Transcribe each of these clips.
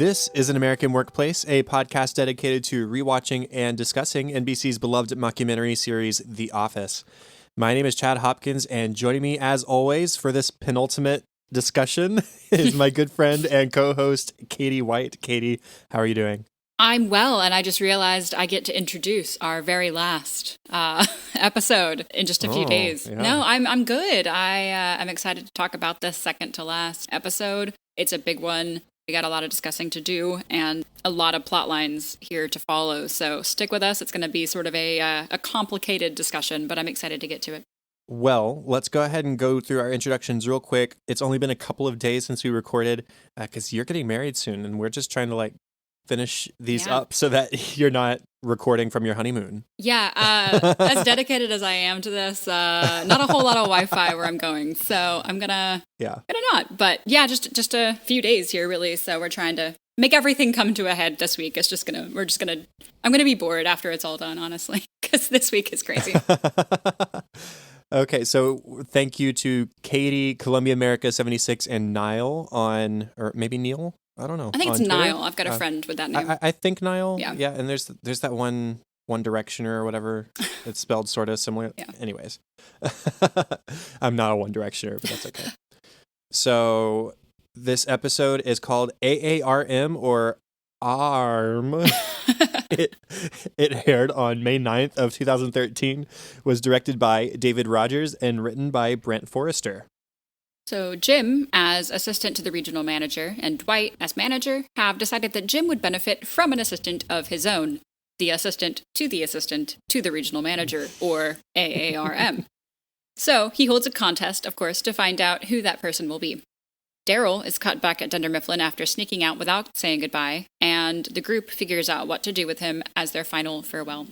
This is An American Workplace, a podcast dedicated to rewatching and discussing NBC's beloved mockumentary series, The Office. My name is Chad Hopkins, and joining me, as always, for this penultimate discussion is my good friend and co-host, Katie White. Katie, how are you doing? I'm well, and I just realized I get to introduce our very last episode in just a few days. Yeah. No, I'm good. I'm excited to talk about this second to last episode. It's a big one. We got a lot of discussing to do and a lot of plot lines here to follow. So stick with us. It's going to be sort of a complicated discussion, but I'm excited to get to it. Well, let's go ahead and go through our introductions real quick. It's only been a couple of days since we recorded because you're getting married soon, and we're just trying to finish these up so that you're not recording from your honeymoon. Yeah, as dedicated as I am to this, not a whole lot of Wi-Fi where I'm going, so I'm gonna not. But yeah, just a few days here, really. So we're trying to make everything come to a head this week. I'm gonna be bored after it's all done, honestly, because this week is crazy. Okay, so thank you to Katie, Columbia America 76, and Niall or maybe Neil. I don't know. I think it's Niall. I've got a friend with that name. I think Niall. Yeah. And there's that One Directioner or whatever. It's spelled sort of similar. Yeah. Anyways, I'm not a One Directioner, but that's okay. So this episode is called A.A.R.M. or A.A.R.M. It aired on May 9th of 2013, was directed by David Rogers and written by Brent Forrester. So Jim, as assistant to the regional manager, and Dwight, as manager, have decided that Jim would benefit from an assistant of his own, the assistant to the regional manager, or A.A.R.M. So he holds a contest, of course, to find out who that person will be. Daryl is caught back at Dunder Mifflin after sneaking out without saying goodbye, and the group figures out what to do with him as their final farewell.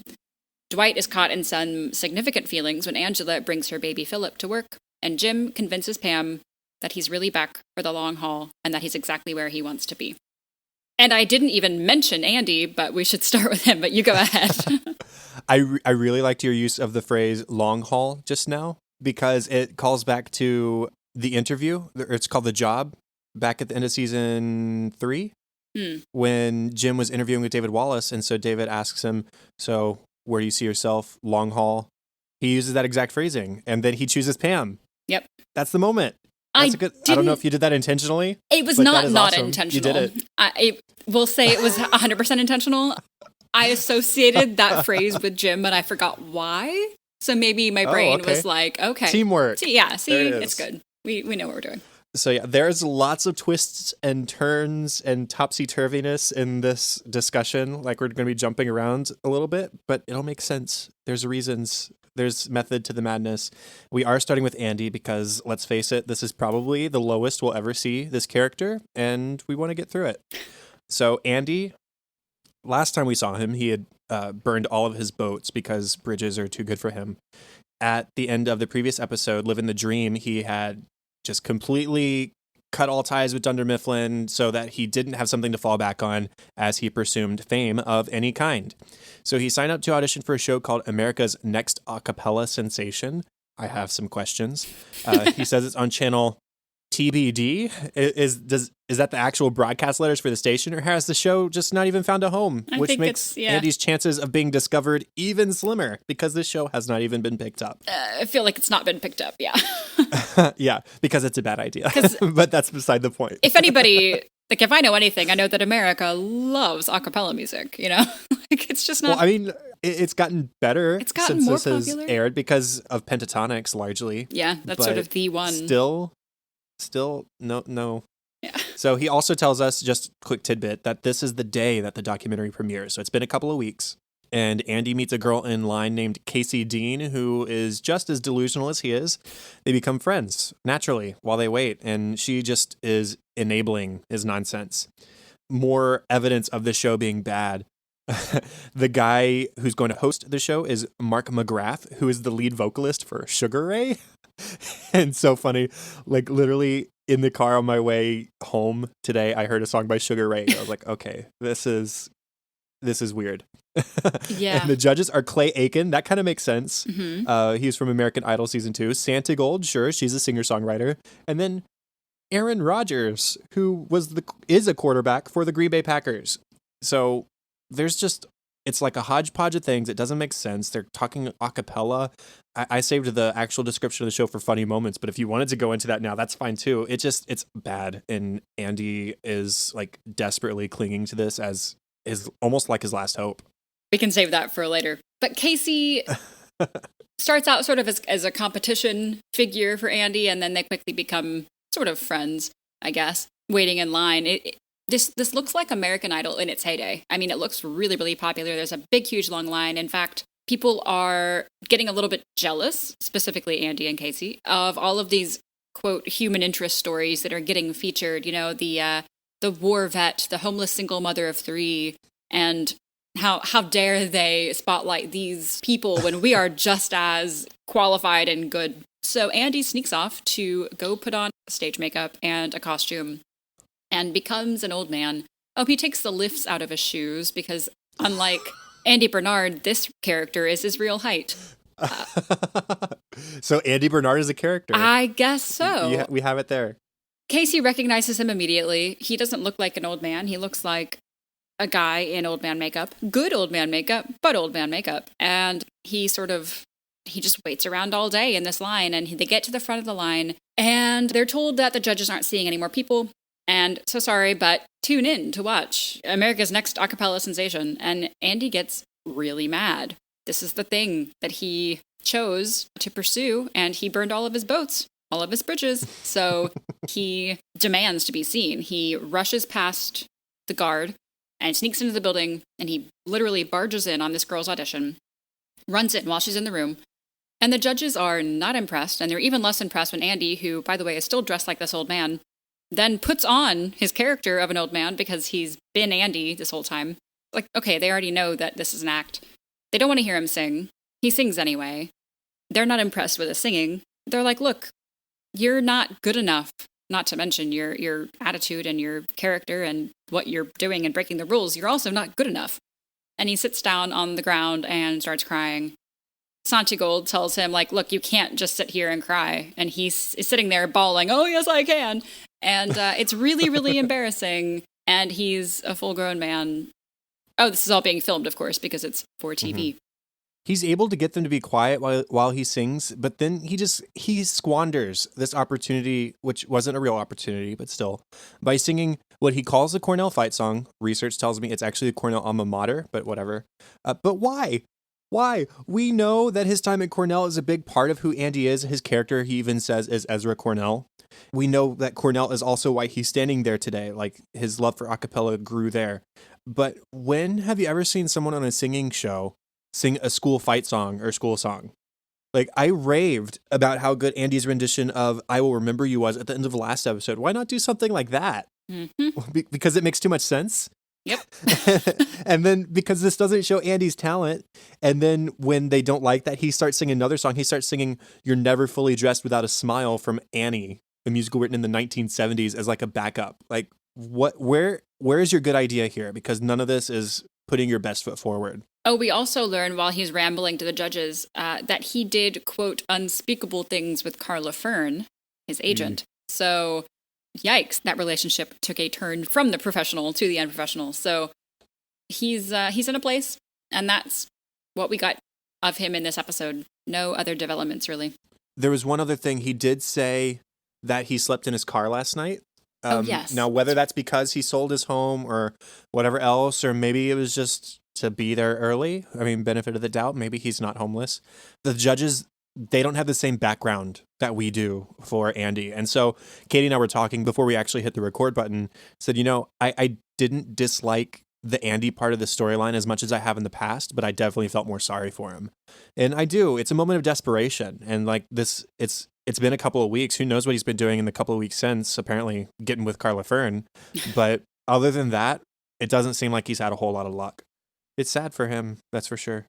Dwight is caught in some significant feelings when Angela brings her baby Philip to work, and Jim convinces Pam that he's really back for the long haul and that he's exactly where he wants to be. And I didn't even mention Andy, but we should start with him, but you go ahead. I really liked your use of the phrase long haul just now because it calls back to the interview. It's called The Job back at the end of season 3 when Jim was interviewing with David Wallace. And so David asks him, so where do you see yourself? Long haul. He uses that exact phrasing and then he chooses Pam. Yep. That's the moment. I don't know if you did that intentionally. It was not awesome. intentional. You did it. We'll say it was 100% intentional. I associated that phrase with Jim, but I forgot why. So maybe my brain was like, okay. Teamwork. See, it's good. We know what we're doing. So yeah, there's lots of twists and turns and topsy-turviness in this discussion. We're going to be jumping around a little bit, but it'll make sense. There's reasons. There's method to the madness. We are starting with Andy because, let's face it, this is probably the lowest we'll ever see this character, and we want to get through it. So Andy, last time we saw him, he had burned all of his boats because bridges are too good for him. At the end of the previous episode, Living the Dream, he had just completely cut all ties with Dunder Mifflin so that he didn't have something to fall back on as he pursued fame of any kind. So he signed up to audition for a show called America's Next Acapella Sensation. I have some questions. He says it's on channel TBD. Is that the actual broadcast letters for the station, or has the show just not even found a home, which makes Andy's chances of being discovered even slimmer because this show has not even been picked up? I feel like it's not been picked up, yeah. Yeah, because it's a bad idea. But that's beside the point. If anybody, if I know anything, I know that America loves a cappella music, it's just not... Well, I mean, it's gotten better since more this has popular. aired because of pentatonics, largely. Yeah, that's sort of the one. Still, no. Yeah. So he also tells us, just a quick tidbit, that this is the day that the documentary premieres. So it's been a couple of weeks. And Andy meets a girl in line named Casey Dean, who is just as delusional as he is. They become friends, naturally, while they wait. And she just is enabling his nonsense. More evidence of the show being bad. The guy who's going to host the show is Mark McGrath, who is the lead vocalist for Sugar Ray. And so funny, literally in the car on my way home today, I heard a song by Sugar Ray. I was like, okay, this is weird. Yeah. And the judges are Clay Aiken. That kind of makes sense. Mm-hmm. He's from American Idol season 2. Santa Gold, sure, she's a singer-songwriter. And then Aaron Rodgers, who is a quarterback for the Green Bay Packers. So there's just, it's like a hodgepodge of things. It doesn't make sense. They're talking a cappella. I saved the actual description of the show for funny moments, but if you wanted to go into that now, that's fine too. It's bad. And Andy is like desperately clinging to this as is almost like his last hope. We can save that for later. But Casey starts out sort of as a competition figure for Andy, and then they quickly become sort of friends, I guess, waiting in line. This looks like American Idol in its heyday. I mean, it looks really, really popular. There's a big, huge, long line. In fact, people are getting a little bit jealous, specifically Andy and Casey, of all of these, quote, human interest stories that are getting featured. You know, the war vet, the homeless single mother of three, and how dare they spotlight these people when we are just as qualified and good. So Andy sneaks off to go put on stage makeup and a costume and becomes an old man. Oh, he takes the lifts out of his shoes because unlike Andy Bernard, this character is his real height. So Andy Bernard is a character. I guess so. We have it there. Casey recognizes him immediately. He doesn't look like an old man. He looks like a guy in old man makeup. Good old man makeup, but old man makeup. And he just waits around all day in this line, and they get to the front of the line, and they're told that the judges aren't seeing any more people. And so sorry, but tune in to watch America's Next Acapella Sensation. And Andy gets really mad. This is the thing that he chose to pursue, and he burned all of his boats, all of his bridges. So he demands to be seen. He rushes past the guard and sneaks into the building, and he literally barges in on this girl's audition, runs in while she's in the room. And the judges are not impressed, and they're even less impressed when Andy, who, by the way, is still dressed like this old man, then puts on his character of an old man because he's been Andy this whole time. Like, okay, they already know that this is an act. They don't want to hear him sing. He sings anyway. They're not impressed with his singing. They're like, look, you're not good enough, not to mention your attitude and your character and what you're doing and breaking the rules. You're also not good enough. And he sits down on the ground and starts crying. Santigold tells him, like, look, you can't just sit here and cry. And he's sitting there bawling, oh, yes, I can. And it's really, really embarrassing. And he's a full-grown man. Oh, this is all being filmed, of course, because it's for TV. Mm-hmm. He's able to get them to be quiet while he sings, but then he squanders this opportunity, which wasn't a real opportunity, but still, by singing what he calls a Cornell fight song. Research tells me it's actually a Cornell alma mater, but whatever. But why? Why? We know that his time at Cornell is a big part of who Andy is. His character, he even says, is Ezra Cornell. We know that Cornell is also why he's standing there today. Like, his love for a cappella grew there. But when have you ever seen someone on a singing show sing a school fight song or school song? Like, I raved about how good Andy's rendition of I Will Remember You was at the end of the last episode. Why not do something like that? Mm-hmm. Because it makes too much sense? Yep. And then because this doesn't show Andy's talent, and then when they don't like that, he starts singing another song. He starts singing You're Never Fully Dressed Without a Smile from Annie, a musical written in the 1970s, as like a backup. Like, where is your good idea here? Because none of this is putting your best foot forward. Oh, we also learn while he's rambling to the judges that he did, quote, unspeakable things with Carla Fern, his agent. So, yikes, that relationship took a turn from the professional to the unprofessional. So he's in a place, and that's what we got of him in this episode. No other developments, really. There was one other thing. He did say that he slept in his car last night. Yes. Now, whether that's because he sold his home or whatever else, or maybe it was just to be there early. I mean, benefit of the doubt. Maybe he's not homeless. The judges, they don't have the same background that we do for Andy. And so Katie and I were talking before we actually hit the record button, said, I didn't dislike the Andy part of the storyline as much as I have in the past, but I definitely felt more sorry for him. And I do. It's a moment of desperation. And like this, it's been a couple of weeks. Who knows what he's been doing in the couple of weeks since, apparently getting with Carla Fern. But other than that, it doesn't seem like he's had a whole lot of luck. It's sad for him, that's for sure.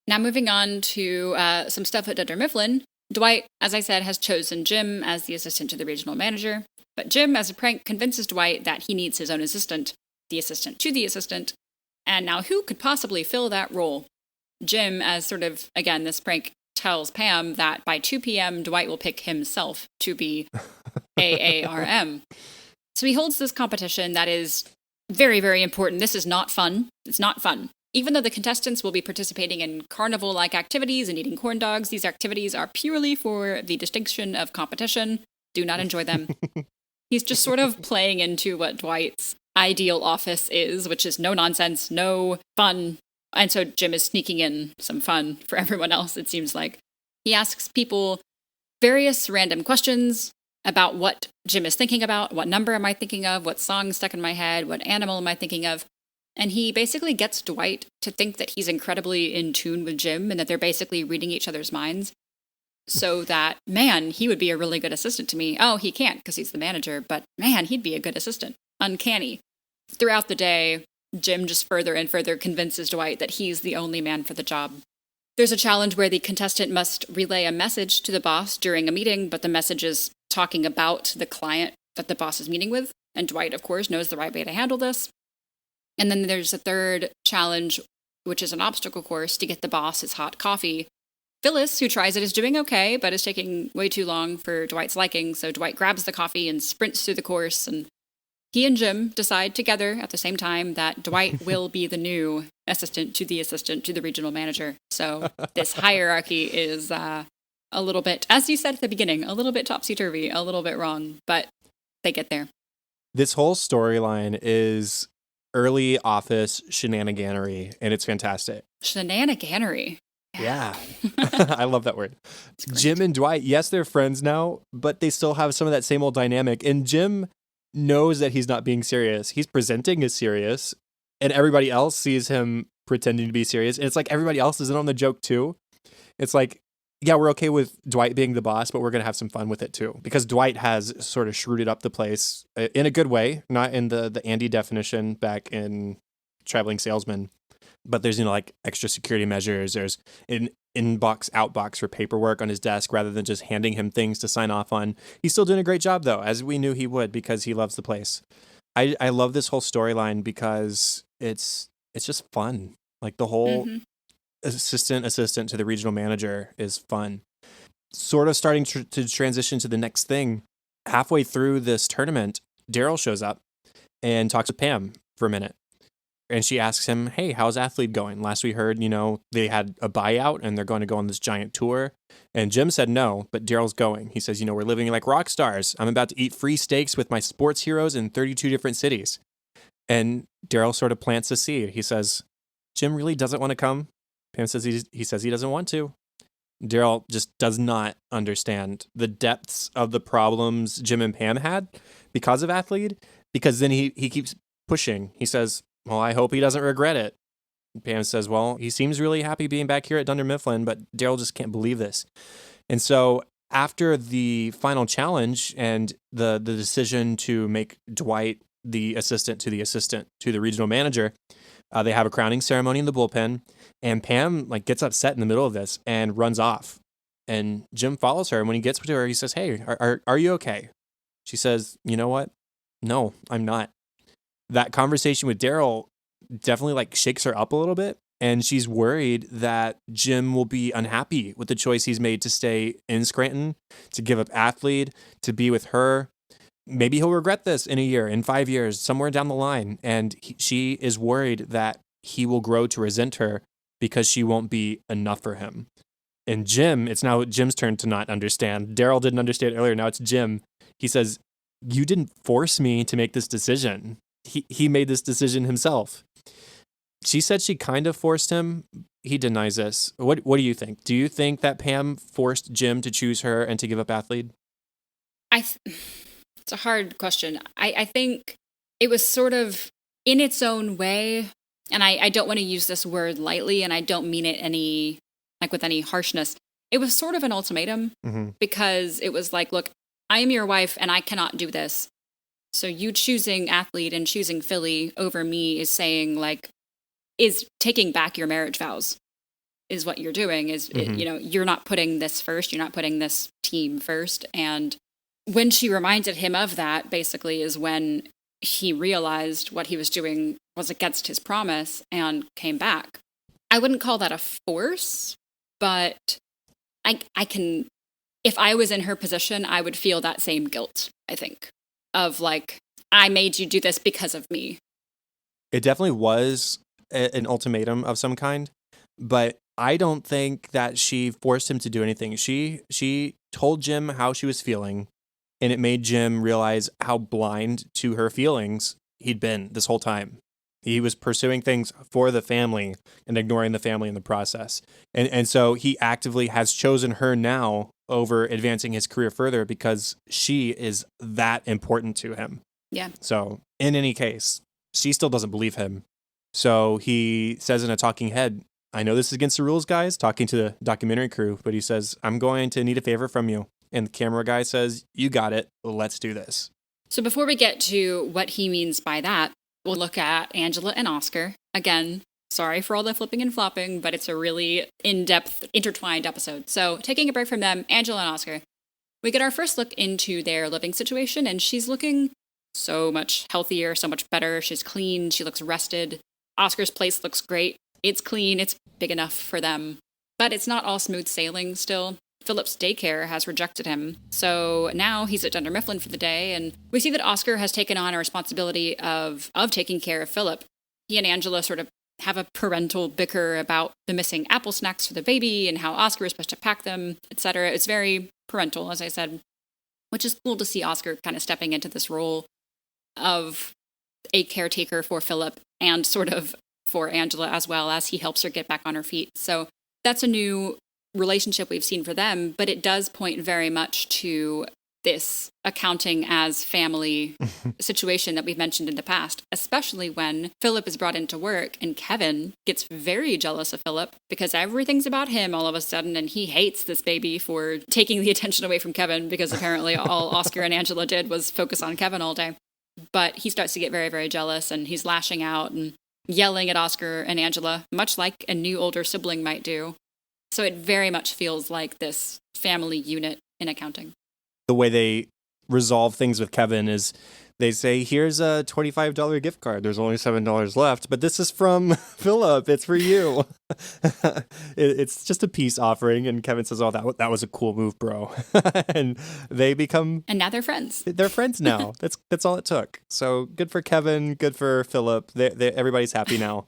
Now moving on to some stuff at Dunder Mifflin. Dwight, as I said, has chosen Jim as the assistant to the regional manager. But Jim, as a prank, convinces Dwight that he needs his own assistant, the assistant to the assistant. And now who could possibly fill that role? Jim, as sort of, again, this prank tells Pam that by 2 p.m., Dwight will pick himself to be A.A.R.M. So he holds this competition that is very, very important. This is not fun. It's not fun. Even though the contestants will be participating in carnival-like activities and eating corn dogs, these activities are purely for the distinction of competition. Do not enjoy them. He's just sort of playing into what Dwight's ideal office is, which is no nonsense, no fun. And so Jim is sneaking in some fun for everyone else, it seems like. He asks people various random questions about what Jim is thinking about, what number am I thinking of, what song stuck in my head, what animal am I thinking of. And he basically gets Dwight to think that he's incredibly in tune with Jim and that they're basically reading each other's minds. So that, man, he would be a really good assistant to me. Oh, he can't because he's the manager, but man, he'd be a good assistant. Uncanny. Throughout the day, Jim just further and further convinces Dwight that he's the only man for the job. There's a challenge where the contestant must relay a message to the boss during a meeting, but the message is talking about the client that the boss is meeting with. And Dwight, of course, knows the right way to handle this. And then there's a third challenge, which is an obstacle course to get the boss his hot coffee. Phyllis, who tries it, is doing okay, but is taking way too long for Dwight's liking, so Dwight grabs the coffee and sprints through the course, and he and Jim decide together at the same time that Dwight will be the new assistant to the regional manager. So this hierarchy is a little bit, as you said at the beginning, a little bit topsy-turvy, a little bit wrong, but they get there. This whole storyline is early office shenaniganery, and it's fantastic. Shenaniganery. Yeah. I love that word. Jim and Dwight, yes, they're friends now, but they still have some of that same old dynamic. And Jim knows that he's not being serious. He's presenting as serious, and everybody else sees him pretending to be serious. And it's like everybody else is in on the joke too. It's like, yeah, we're okay with Dwight being the boss, but we're going to have some fun with it too. Because Dwight has sort of shrewded up the place in a good way, not in the Andy definition back in Traveling Salesman. But there's, like extra security measures. There's an inbox, outbox for paperwork on his desk rather than just handing him things to sign off on. He's still doing a great job, though, as we knew he would because he loves the place. I love this whole storyline because it's just fun. Like the whole assistant to the regional manager is fun. Sort of starting to transition to the next thing. Halfway through this tournament, Daryl shows up and talks with Pam for a minute. And she asks him, hey, how's Athlete going? Last we heard, they had a buyout and they're going to go on this giant tour. And Jim said no, but Daryl's going. He says, we're living like rock stars. I'm about to eat free steaks with my sports heroes in 32 different cities. And Daryl sort of plants a seed. He says, Jim really doesn't want to come. Pam says he says he doesn't want to. Daryl just does not understand the depths of the problems Jim and Pam had because of Athlete. Because then he keeps pushing. He says, well, I hope he doesn't regret it. Pam says, well, he seems really happy being back here at Dunder Mifflin, but Daryl just can't believe this. And so after the final challenge and the decision to make Dwight the assistant to the regional manager, they have a crowning ceremony in the bullpen, and Pam gets upset in the middle of this and runs off. And Jim follows her, and when he gets to her, he says, hey, are you okay? She says, you know what? No, I'm not. That conversation with Daryl definitely shakes her up a little bit. And she's worried that Jim will be unhappy with the choice he's made to stay in Scranton, to give up Athlete, to be with her. Maybe he'll regret this in a year, in 5 years, somewhere down the line. And she is worried that he will grow to resent her because she won't be enough for him. And Jim, it's now Jim's turn to not understand. Daryl didn't understand earlier. Now it's Jim. He says, you didn't force me to make this decision. He made this decision himself. She said she kind of forced him. He denies this. What do you think? Do you think that Pam forced Jim to choose her and to give up Athlete? It's a hard question. I think it was sort of in its own way, and I don't want to use this word lightly, and I don't mean it with any harshness. It was sort of an ultimatum because it was like, look, I am your wife and I cannot do this. So you choosing Athlete and choosing Philly over me is saying is taking back your marriage vows is what you're doing you're not putting this first. You're not putting this team first. And when she reminded him of that, basically is when he realized what he was doing was against his promise and came back. I wouldn't call that a force, but I can if I was in her position, I would feel that same guilt, I think, of like, I made you do this because of me. It definitely was an ultimatum of some kind, but I don't think that she forced him to do anything. She told Jim how she was feeling, and it made Jim realize how blind to her feelings he'd been this whole time. He was pursuing things for the family and ignoring the family in the process. And so he actively has chosen her now over advancing his career further because she is that important to him. Yeah. So in any case, she still doesn't believe him. So he says in a talking head, I know this is against the rules, guys, talking to the documentary crew, but he says, I'm going to need a favor from you. And the camera guy says, you got it. Let's do this. So before we get to what he means by that, we'll look at Angela and Oscar. Again, sorry for all the flipping and flopping, but it's a really in-depth, intertwined episode. So taking a break from them, Angela and Oscar, we get our first look into their living situation, and she's looking so much healthier, so much better. She's clean. She looks rested. Oscar's place looks great. It's clean. It's big enough for them. But it's not all smooth sailing still. Philip's daycare has rejected him. So now he's at Dunder Mifflin for the day, and we see that Oscar has taken on a responsibility of taking care of Philip. He and Angela sort of have a parental bicker about the missing apple snacks for the baby and how Oscar is supposed to pack them, etc. It's very parental, as I said, which is cool to see Oscar kind of stepping into this role of a caretaker for Philip and sort of for Angela as well, as he helps her get back on her feet. So that's a new relationship we've seen for them, but it does point very much to this accounting as family situation that we've mentioned in the past, especially when Philip is brought into work and Kevin gets very jealous of Philip because everything's about him all of a sudden, and he hates this baby for taking the attention away from Kevin because apparently all Oscar and Angela did was focus on Kevin all day. But he starts to get very, very jealous, and he's lashing out and yelling at Oscar and Angela, much like a new older sibling might do. So it very much feels like this family unit in accounting. The way they resolve things with Kevin is they say, here's a $25 gift card. There's only $7 left, but this is from Philip. It's for you. It's just a peace offering. And Kevin says, oh, that was a cool move, bro. And they become... And now they're friends. They're friends now. That's all it took. So good for Kevin. Good for Philip. Everybody's happy now.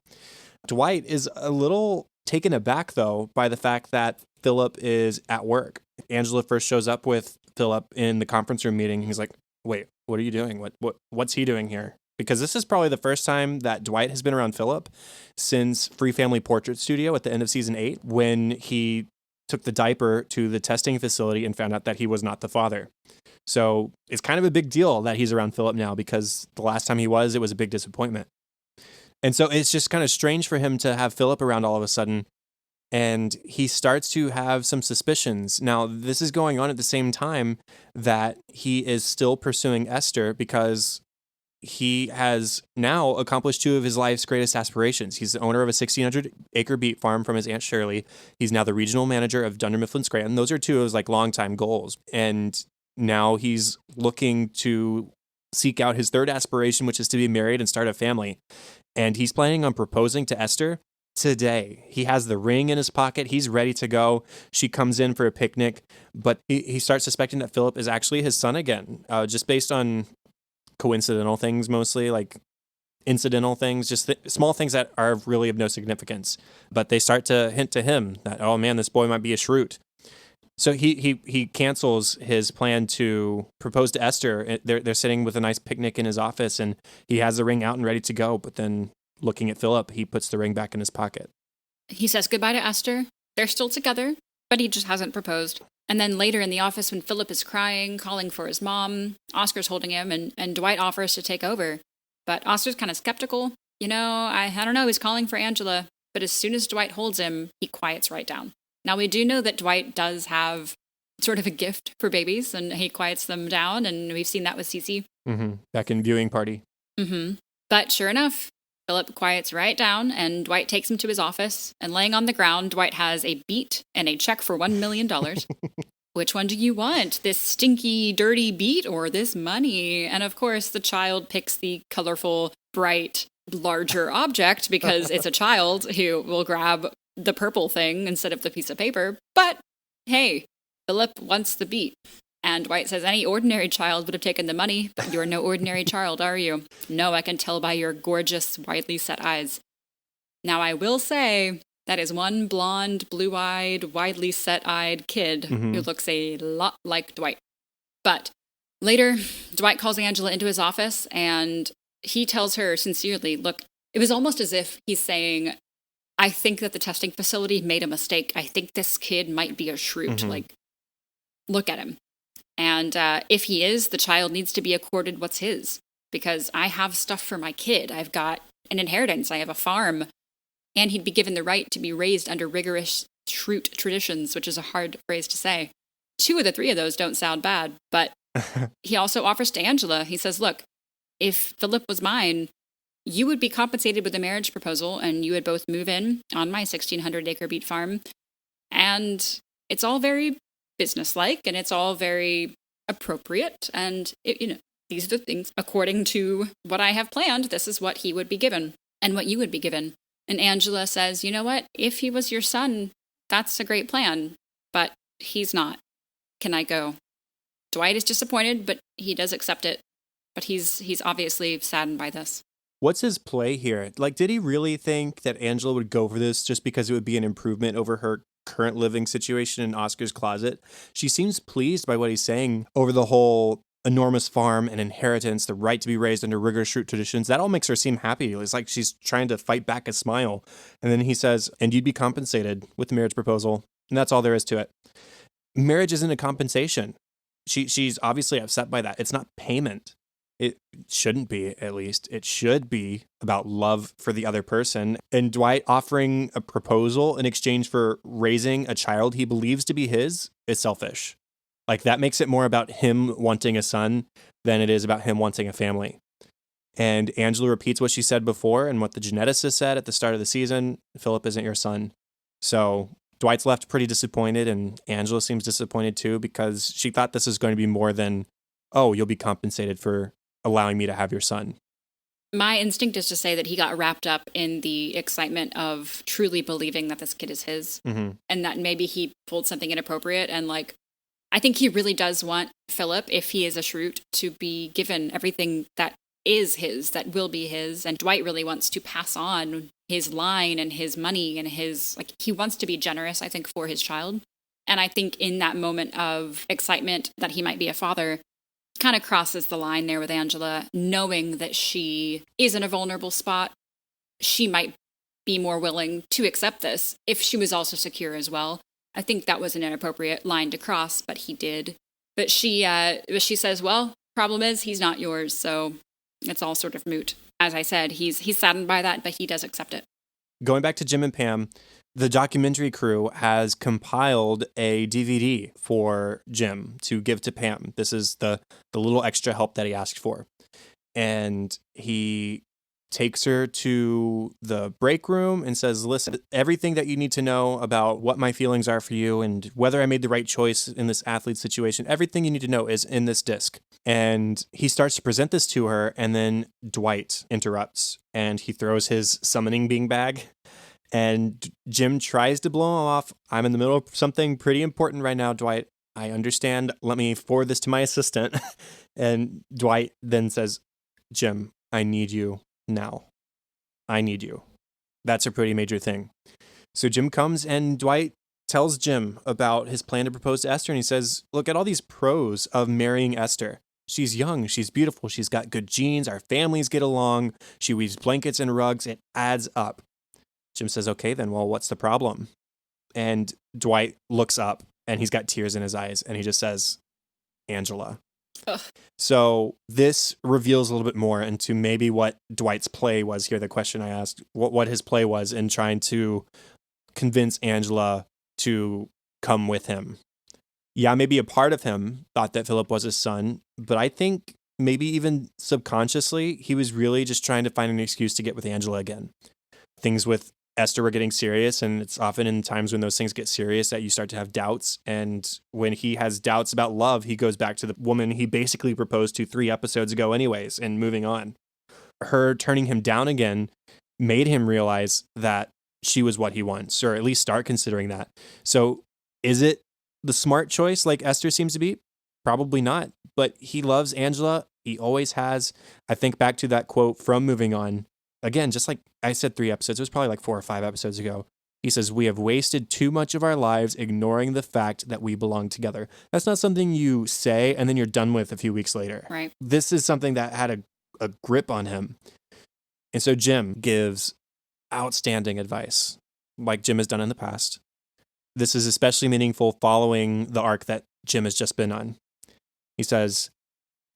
Dwight is a little taken aback, though, by the fact that Philip is at work. Angela first shows up with Philip in the conference room meeting. He's like, wait, what are you doing? What's he doing here? Because this is probably the first time that Dwight has been around Philip since Free Family Portrait Studio at the end of season 8, when he took the diaper to the testing facility and found out that he was not the father. So it's kind of a big deal that he's around Philip now, because the last time he was, it was a big disappointment. And so it's just kind of strange for him to have Philip around all of a sudden. And he starts to have some suspicions. Now, this is going on at the same time that he is still pursuing Esther, because he has now accomplished 2 of his life's greatest aspirations. He's the owner of a 1,600-acre beet farm from his Aunt Shirley. He's now the regional manager of Dunder Mifflin Scranton. Those are 2 of his longtime goals. And now he's looking to seek out his 3rd aspiration, which is to be married and start a family. And he's planning on proposing to Esther today. He has the ring in his pocket. He's ready to go. She comes in for a picnic, but he starts suspecting that Philip is actually his son again, just based on coincidental things, mostly like incidental things, just small things that are really of no significance. But they start to hint to him that, oh man, this boy might be a shrew. So he cancels his plan to propose to Esther. They're sitting with a nice picnic in his office, and he has the ring out and ready to go. But then, looking at Philip, he puts the ring back in his pocket. He says goodbye to Esther. They're still together, but he just hasn't proposed. And then later in the office, when Philip is crying, calling for his mom, Oscar's holding him, and Dwight offers to take over. But Oscar's kind of skeptical. I don't know, he's calling for Angela. But as soon as Dwight holds him, he quiets right down. Now, we do know that Dwight does have sort of a gift for babies, and he quiets them down, and we've seen that with Cece. Mm-hmm. Back in viewing party. Mm-hmm. But sure enough, Philip quiets right down, and Dwight takes him to his office, and laying on the ground, Dwight has a beet and a check for $1 million. Which one do you want? This stinky, dirty beet or this money? And of course, the child picks the colorful, bright, larger object because it's a child who will grab the purple thing instead of the piece of paper. But hey, Philip wants the beat. And Dwight says, any ordinary child would have taken the money, but you're no ordinary child, are you? No, I can tell by your gorgeous, widely set eyes. Now, I will say that is one blonde, blue-eyed, widely set-eyed kid who looks a lot like Dwight. But later, Dwight calls Angela into his office, and he tells her sincerely, look, it was almost as if he's saying, I think that the testing facility made a mistake. I think this kid might be a shrew. Like, look at him. And if he is, the child needs to be accorded what's his. Because I have stuff for my kid. I've got an inheritance. I have a farm. And he'd be given the right to be raised under rigorous Schrute traditions, which is a hard phrase to say. 2 of the 3 of those don't sound bad. But he also offers to Angela. He says, look, if Philip was mine, you would be compensated with a marriage proposal, and you would both move in on my 1,600-acre beet farm. And it's all very businesslike, and it's all very appropriate, and these are the things according to what I have planned. This is what he would be given and what you would be given. And Angela says, you know what, if he was your son, that's a great plan, but he's not. Can I go? Dwight is disappointed, but he does accept it. But he's obviously saddened by this. What's his play here? Like, did he really think that Angela would go for this just because it would be an improvement over her current living situation in Oscar's closet? She seems pleased by what he's saying over the whole enormous farm and inheritance, the right to be raised under rigorous Schrute traditions. That all makes her seem happy. It's like she's trying to fight back a smile. And then he says, and you'd be compensated with the marriage proposal. And that's all there is to it. Marriage isn't a compensation. She's obviously upset by that. It's not payment. It shouldn't be, at least. It should be about love for the other person. And Dwight offering a proposal in exchange for raising a child he believes to be his is selfish. Like, that makes it more about him wanting a son than it is about him wanting a family. And Angela repeats what she said before and what the geneticist said at the start of the season. Philip isn't your son. So Dwight's left pretty disappointed, and Angela seems disappointed too, because she thought this is going to be more than, oh, you'll be compensated for allowing me to have your son. My instinct is to say that he got wrapped up in the excitement of truly believing that this kid is his, and that maybe he pulled something inappropriate. And I think he really does want Philip, if he is a Schrute, to be given everything that is his, that will be his. And Dwight really wants to pass on his line and his money and he wants to be generous, I think, for his child. And I think in that moment of excitement that he might be a father, kind of crosses the line there with Angela, knowing that she is in a vulnerable spot. She might be more willing to accept this if she was also secure as well. I think that was an inappropriate line to cross, but he did. But she says, well, problem is he's not yours, so it's all sort of moot. As I said, he's saddened by that, but he does accept it. Going back to Jim and Pam, the documentary crew has compiled a DVD for Jim to give to Pam. This is the little extra help that he asked for. And he takes her to the break room and says, listen, everything that you need to know about what my feelings are for you and whether I made the right choice in this athlete situation, everything you need to know is in this disc. And he starts to present this to her, and then Dwight interrupts and he throws his summoning bean bag. And Jim tries to blow him off. I'm in the middle of something pretty important right now, Dwight. I understand. Let me forward this to my assistant. And Dwight then says, Jim, I need you now. I need you. That's a pretty major thing. So Jim comes and Dwight tells Jim about his plan to propose to Esther. And he says, look at all these pros of marrying Esther. She's young. She's beautiful. She's got good genes. Our families get along. She weaves blankets and rugs. It adds up. Jim says, okay, then, well, what's the problem? And Dwight looks up and he's got tears in his eyes and he just says, Angela. Ugh. So this reveals a little bit more into maybe what Dwight's play was here. The question I asked, what his play was in trying to convince Angela to come with him. Yeah, maybe a part of him thought that Philip was his son, but I think maybe even subconsciously, he was really just trying to find an excuse to get with Angela again. Things with Esther were getting serious, and it's often in times when those things get serious that you start to have doubts. And when he has doubts about love, he goes back to the woman he basically proposed to 3 episodes ago anyways, and moving on. Her turning him down again made him realize that she was what he wants, or at least start considering that. So is it the smart choice like Esther seems to be? Probably not. But he loves Angela. He always has. I think back to that quote from Moving On. Again, just like I said 3 episodes, it was probably like 4 or 5 episodes ago. He says, "We have wasted too much of our lives ignoring the fact that we belong together." That's not something you say and then you're done with a few weeks later. Right. This is something that had a grip on him. And so Jim gives outstanding advice, like Jim has done in the past. This is especially meaningful following the arc that Jim has just been on. He says,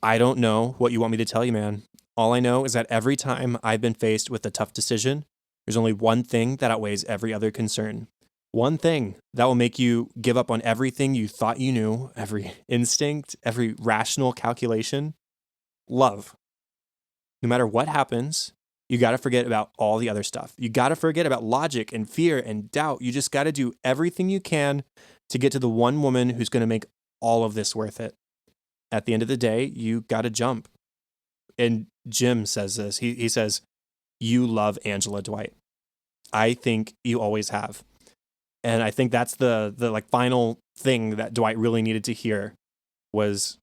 "I don't know what you want me to tell you, man. All I know is that every time I've been faced with a tough decision, there's only one thing that outweighs every other concern. One thing that will make you give up on everything you thought you knew, every instinct, every rational calculation. Love. No matter what happens, you got to forget about all the other stuff. You got to forget about logic and fear and doubt. You just got to do everything you can to get to the one woman who's going to make all of this worth it. At the end of the day, you got to jump." And Jim says this. He says, "You love Angela, Dwight. I think you always have." And I think that's the like final thing that Dwight really needed to hear was,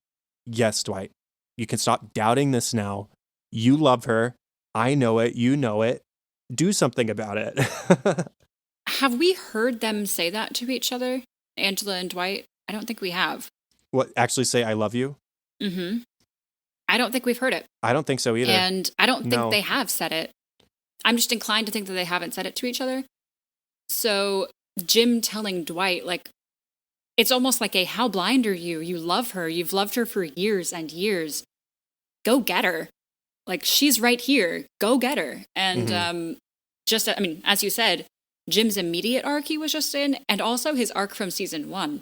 yes, Dwight, you can stop doubting this now. You love her. I know it. You know it. Do something about it. Have we heard them say that to each other, Angela and Dwight? I don't think we have. What, actually say I love you? Mm-hmm. I don't think we've heard it. I don't think so either. And I don't think No. they have said it. I'm just inclined to think that they haven't said it to each other. So Jim telling Dwight, like, it's almost like a, how blind are you? You love her. You've loved her for years and years. Go get her. Like, she's right here. Go get her. And just, I mean, as you said, Jim's immediate arc he was just in, and also his arc from season 1.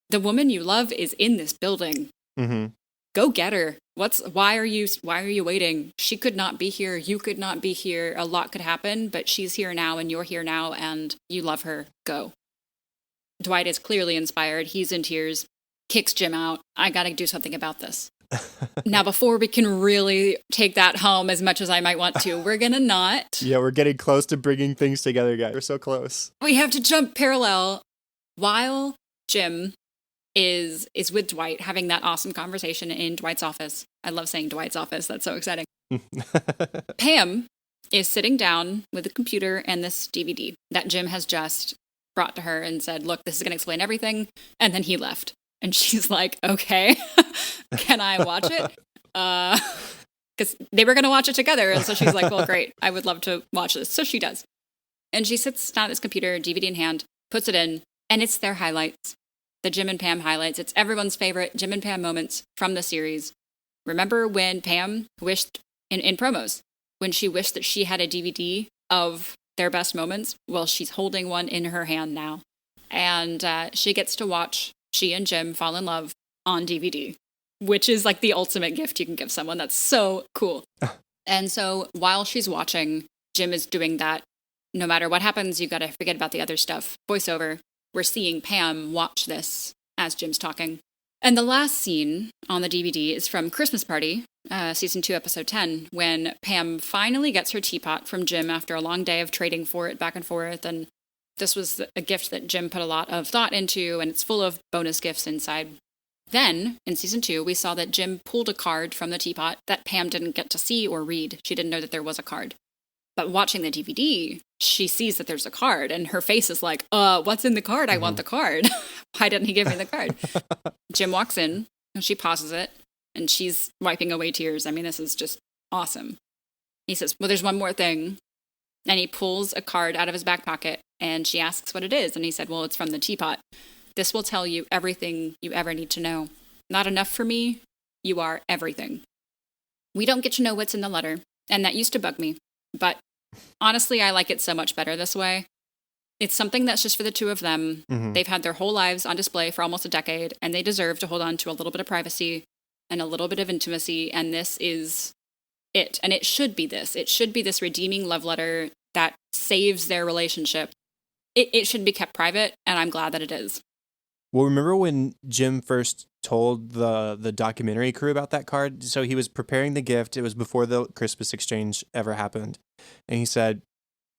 The woman you love is in this building. Mm-hmm. Go get her. Why are you waiting? She could not be here. You could not be here. A lot could happen, but she's here now and you're here now and you love her. Go. Dwight is clearly inspired. He's in tears, kicks Jim out. I got to do something about this. Now, before we can really take that home as much as I might want to, we're going to not. Yeah, we're getting close to bringing things together, guys. We're so close. We have to jump parallel while Jim is with Dwight having that awesome conversation in Dwight's office. I love saying Dwight's office. That's so exciting. Pam is sitting down with a computer and this DVD that Jim has just brought to her and said, "Look, this is going to explain everything." And then he left. And she's like, "Okay, can I watch it?" Because they were going to watch it together. And so she's like, "Well, great. I would love to watch this." So she does. And she sits down at this computer, DVD in hand, puts it in, and it's their highlights. The Jim and Pam highlights. It's everyone's favorite Jim and Pam moments from the series. Remember when Pam wished, in promos, when she wished that she had a DVD of their best moments? Well, she's holding one in her hand now. And she gets to watch she and Jim fall in love on DVD, which is like the ultimate gift you can give someone. That's so cool. And so while she's watching, Jim is doing that. No matter what happens, you got to forget about the other stuff. Voiceover. We're seeing Pam watch this as Jim's talking. And the last scene on the DVD is from Christmas Party, season 2, episode 10, when Pam finally gets her teapot from Jim after a long day of trading for it back and forth. And this was a gift that Jim put a lot of thought into, and it's full of bonus gifts inside. Then, in season 2, we saw that Jim pulled a card from the teapot that Pam didn't get to see or read. She didn't know that there was a card. But watching the DVD, she sees that there's a card, and her face is like, what's in the card? I want the card. Why didn't he give me the card? Jim walks in, and she pauses it, and she's wiping away tears. I mean, this is just awesome. He says, "Well, there's one more thing." And he pulls a card out of his back pocket, and she asks what it is. And he said, "Well, it's from the teapot. This will tell you everything you ever need to know. Not enough for me. You are everything." We don't get to know what's in the letter, and that used to bug me. But honestly, I like it so much better this way. It's something that's just for the two of them. Mm-hmm. They've had their whole lives on display for almost a decade, and they deserve to hold on to a little bit of privacy and a little bit of intimacy, and this is it. And it should be this. It should be this redeeming love letter that saves their relationship. It should be kept private, and I'm glad that it is. Well, remember when Jim first told the documentary crew about that card? So he was preparing the gift. It was before the Christmas exchange ever happened. And he said,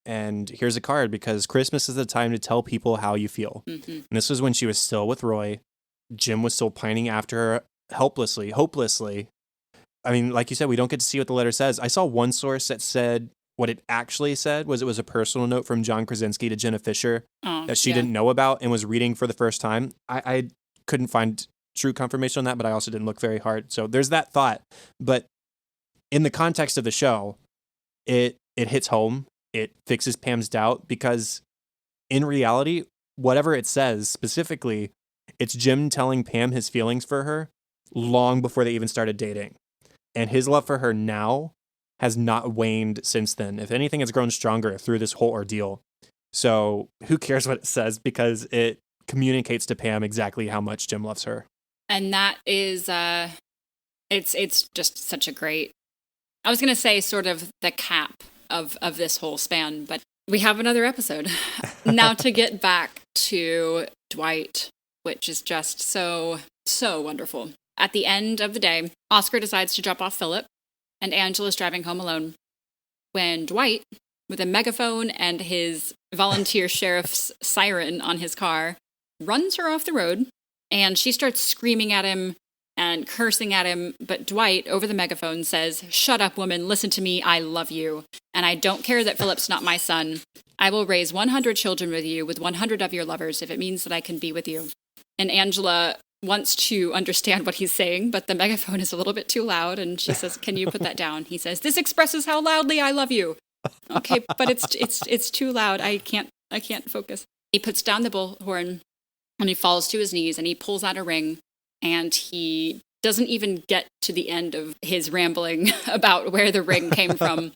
and here's a card because Christmas is the time to tell people how you feel. Mm-hmm. And this was when she was still with Roy. Jim was still pining after her helplessly, hopelessly. I mean, like you said, we don't get to see what the letter says. I saw one source that said what it actually said was it was a personal note from John Krasinski to Jenna Fisher that she didn't know about and was reading for the first time. I couldn't find true confirmation on that, but I also didn't look very hard. So there's that thought. But in the context of the show, it hits home. It fixes Pam's doubt because in reality, whatever it says specifically, it's Jim telling Pam his feelings for her long before they even started dating. And his love for her now has not waned since then. If anything, it's grown stronger through this whole ordeal. So who cares what it says because it communicates to Pam exactly how much Jim loves her. And that is, it's just such a great, I was going to say sort of the cap of this whole span, but we have another episode. Now to get back to Dwight, which is just so wonderful. At the end of the day, Oscar decides to drop off Philip, and Angela's driving home alone when Dwight, with a megaphone and his volunteer sheriff's siren on his car, runs her off the road, and she starts screaming at him and cursing at him, but Dwight, over the megaphone, says, "Shut up, woman, listen to me, I love you, and I don't care that Philip's not my son. I will raise 100 children with you, with 100 of your lovers, if it means that I can be with you." And Angela wants to understand what he's saying, but the megaphone is a little bit too loud, and she says, "Can you put that down?" He says, "This expresses how loudly I love you." Okay, but it's too loud. I can't focus. He puts down the bullhorn, and he falls to his knees, and he pulls out a ring, and he doesn't even get to the end of his rambling about where the ring came from.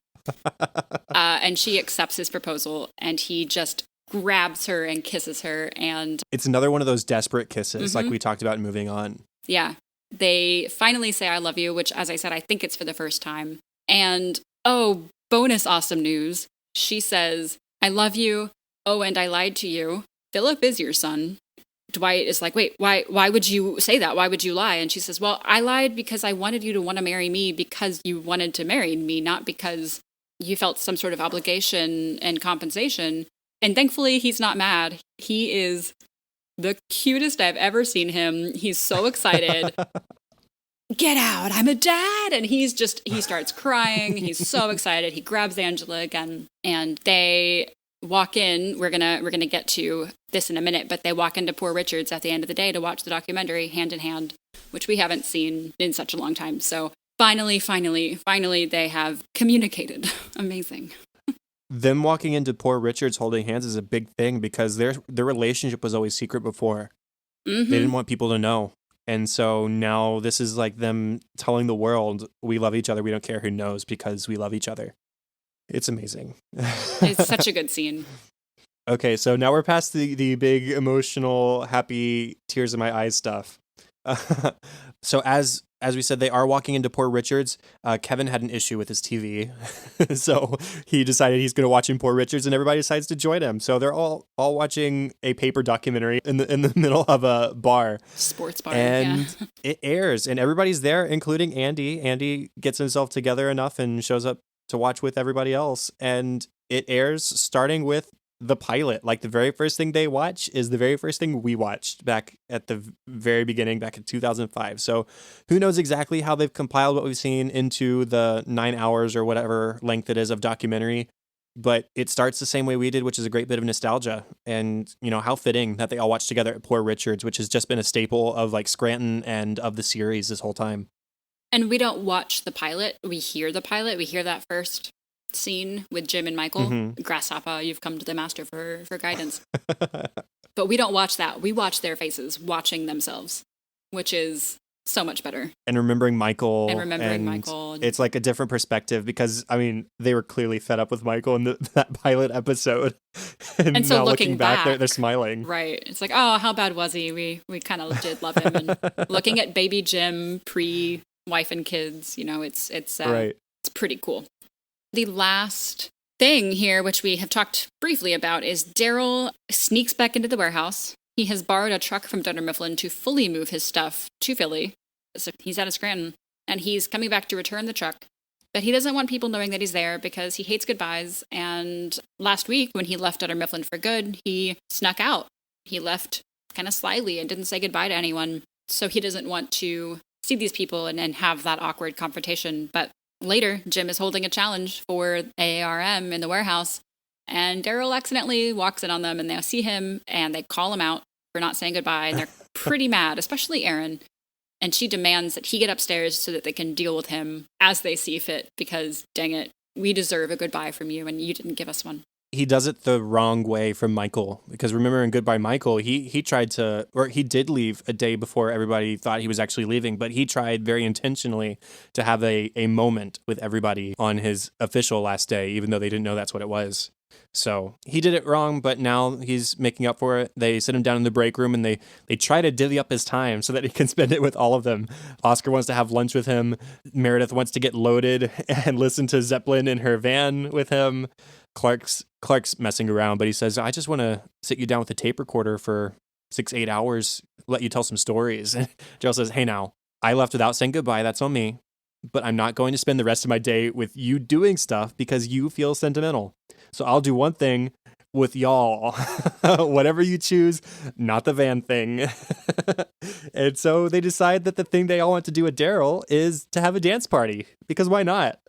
And she accepts his proposal, and he just grabs her and kisses her. And it's another one of those desperate kisses like we talked about in Moving On. Yeah. They finally say, "I love you," which, as I said, I think it's for the first time. And, oh, bonus awesome news. She says, "I love you. Oh, and I lied to you. Philip is your son." Dwight is like, "Wait, why would you say that? Why would you lie?" And she says, "Well, I lied because I wanted you to want to marry me because you wanted to marry me, not because you felt some sort of obligation and compensation." And thankfully, he's not mad. He is the cutest I've ever seen him. He's so excited. "Get out, I'm a dad." And he starts crying. He's so excited. He grabs Angela again, and they walk in. We're gonna get to this in a minute, but they walk into Poor Richard's at the end of the day to watch the documentary hand in hand, which we haven't seen in such a long time. So finally, they have communicated. Amazing. Them walking into Poor Richard's holding hands is a big thing because their relationship was always secret before. They didn't want people to know. And so now this is like them telling the world, we love each other. We don't care who knows because we love each other. It's amazing. It's such a good scene. Okay, so now we're past the big emotional, happy, tears in my eyes stuff. So as we said, they are walking into Poor Richard's. Kevin had an issue with his TV, so he decided he's going to watch in Poor Richard's, and everybody decides to join him. So they're all watching a paper documentary in the middle of a bar, sports bar, and it airs, and everybody's there, including Andy. Andy gets himself together enough and shows up to watch with everybody else, and it airs starting with the pilot. Like the very first thing they watch is the very first thing we watched back at the very beginning, back in 2005. So who knows exactly how they've compiled what we've seen into the 9 hours or whatever length it is of documentary, but it starts the same way we did, which is a great bit of nostalgia. And, you know, how fitting that they all watched together at Poor Richard's, which has just been a staple of like Scranton and of the series this whole time. And we don't watch the pilot. We hear the pilot. We hear that first scene with Jim and Michael. Grasshopper, you've come to the master for guidance. But we don't watch that. We watch their faces watching themselves, which is so much better. And remembering Michael. It's like a different perspective because, I mean, they were clearly fed up with Michael in that pilot episode. And so now looking back, they're smiling. Right. It's like, oh, how bad was he? We kind of did love him. And looking at baby Jim pre-wife and kids, you know, it's right. It's pretty cool. The last thing here, which we have talked briefly about, is Daryl sneaks back into the warehouse. He has borrowed a truck from Dunder Mifflin to fully move his stuff to Philly. So he's out of Scranton, and he's coming back to return the truck. But he doesn't want people knowing that he's there because he hates goodbyes. And last week, when he left Dunder Mifflin for good, he snuck out. He left kind of slyly and didn't say goodbye to anyone. So he doesn't want to see these people and have that awkward confrontation. But later, Jim is holding a challenge for A.A.R.M. in the warehouse. And Daryl accidentally walks in on them and they see him and they call him out for not saying goodbye. And they're pretty mad, especially Erin. And she demands that he get upstairs so that they can deal with him as they see fit because, dang it, we deserve a goodbye from you and you didn't give us one. He does it the wrong way from Michael, because remember in Goodbye Michael, he tried to, or he did leave a day before everybody thought he was actually leaving, but he tried very intentionally to have a moment with everybody on his official last day, even though they didn't know that's what it was. So he did it wrong, but now he's making up for it. They sit him down in the break room and they try to divvy up his time so that he can spend it with all of them. Oscar wants to have lunch with him. Meredith wants to get loaded and listen to Zeppelin in her van with him. Clark's messing around, but he says, I just want to sit you down with a tape recorder for 6-8 hours, let you tell some stories. And Gerald says, hey now, I left without saying goodbye. That's on me. But I'm not going to spend the rest of my day with you doing stuff because you feel sentimental. So I'll do one thing with y'all. Whatever you choose, not the van thing. And so they decide that the thing they all want to do with Daryl is to have a dance party, because why not?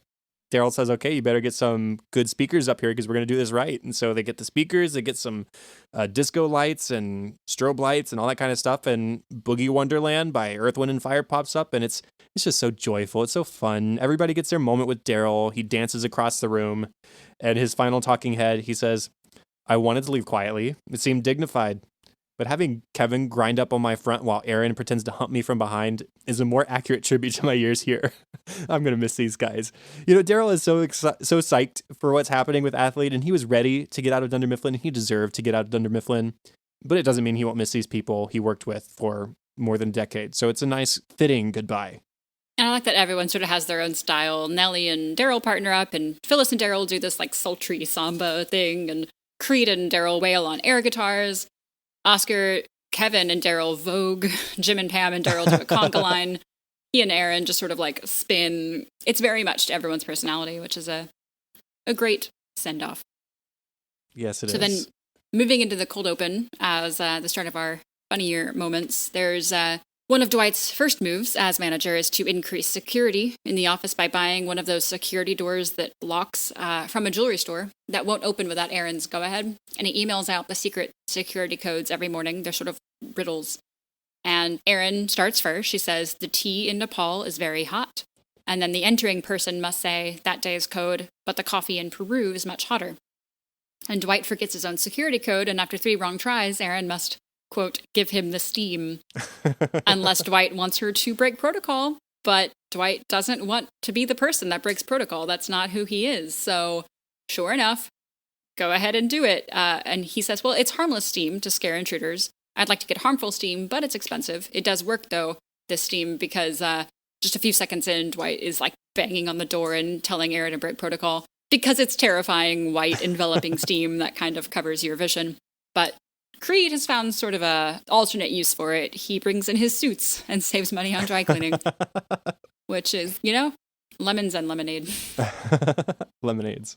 Daryl says, okay, you better get some good speakers up here because we're going to do this right. And so they get the speakers, they get some disco lights and strobe lights and all that kind of stuff. And Boogie Wonderland by Earth, Wind, and Fire pops up. And it's just so joyful. It's so fun. Everybody gets their moment with Daryl. He dances across the room. And his final talking head, he says, I wanted to leave quietly. It seemed dignified. But having Kevin grind up on my front while Aaron pretends to hump me from behind is a more accurate tribute to my years here. I'm going to miss these guys. You know, Daryl is so psyched for what's happening with Athlete, and he was ready to get out of Dunder Mifflin. He deserved to get out of Dunder Mifflin, but it doesn't mean he won't miss these people he worked with for more than a decade. So it's a nice, fitting goodbye. And I like that everyone sort of has their own style. Nellie and Daryl partner up, and Phyllis and Daryl do this like sultry samba thing, and Creed and Daryl wail on air guitars. Oscar, Kevin, and Daryl vogue. Jim and Pam and Daryl do a conga line. He and Aaron just sort of like spin. It's very much to everyone's personality, which is a great send-off. Yes, it is. So then moving into the cold open as the start of our funnier moments, there's one of Dwight's first moves as manager is to increase security in the office by buying one of those security doors that locks from a jewelry store that won't open without Aaron's go-ahead. And he emails out the secret security codes every morning. They're sort of riddles. And Aaron starts first. She says, the tea in Nepal is very hot. And then the entering person must say that day's code, but the coffee in Peru is much hotter. And Dwight forgets his own security code, and after 3 wrong tries, Aaron must, quote, give him the steam. Unless Dwight wants her to break protocol. But Dwight doesn't want to be the person that breaks protocol. That's not who he is. So, sure enough, go ahead and do it. And he says, well, it's harmless steam to scare intruders. I'd like to get harmful steam, but it's expensive. It does work, though, this steam, because just a few seconds in, Dwight is like banging on the door and telling Aaron to break protocol because it's terrifying white enveloping steam that kind of covers your vision. But Creed has found sort of a alternate use for it. He brings in his suits and saves money on dry cleaning, which is, you know, lemons and lemonade. Lemonades.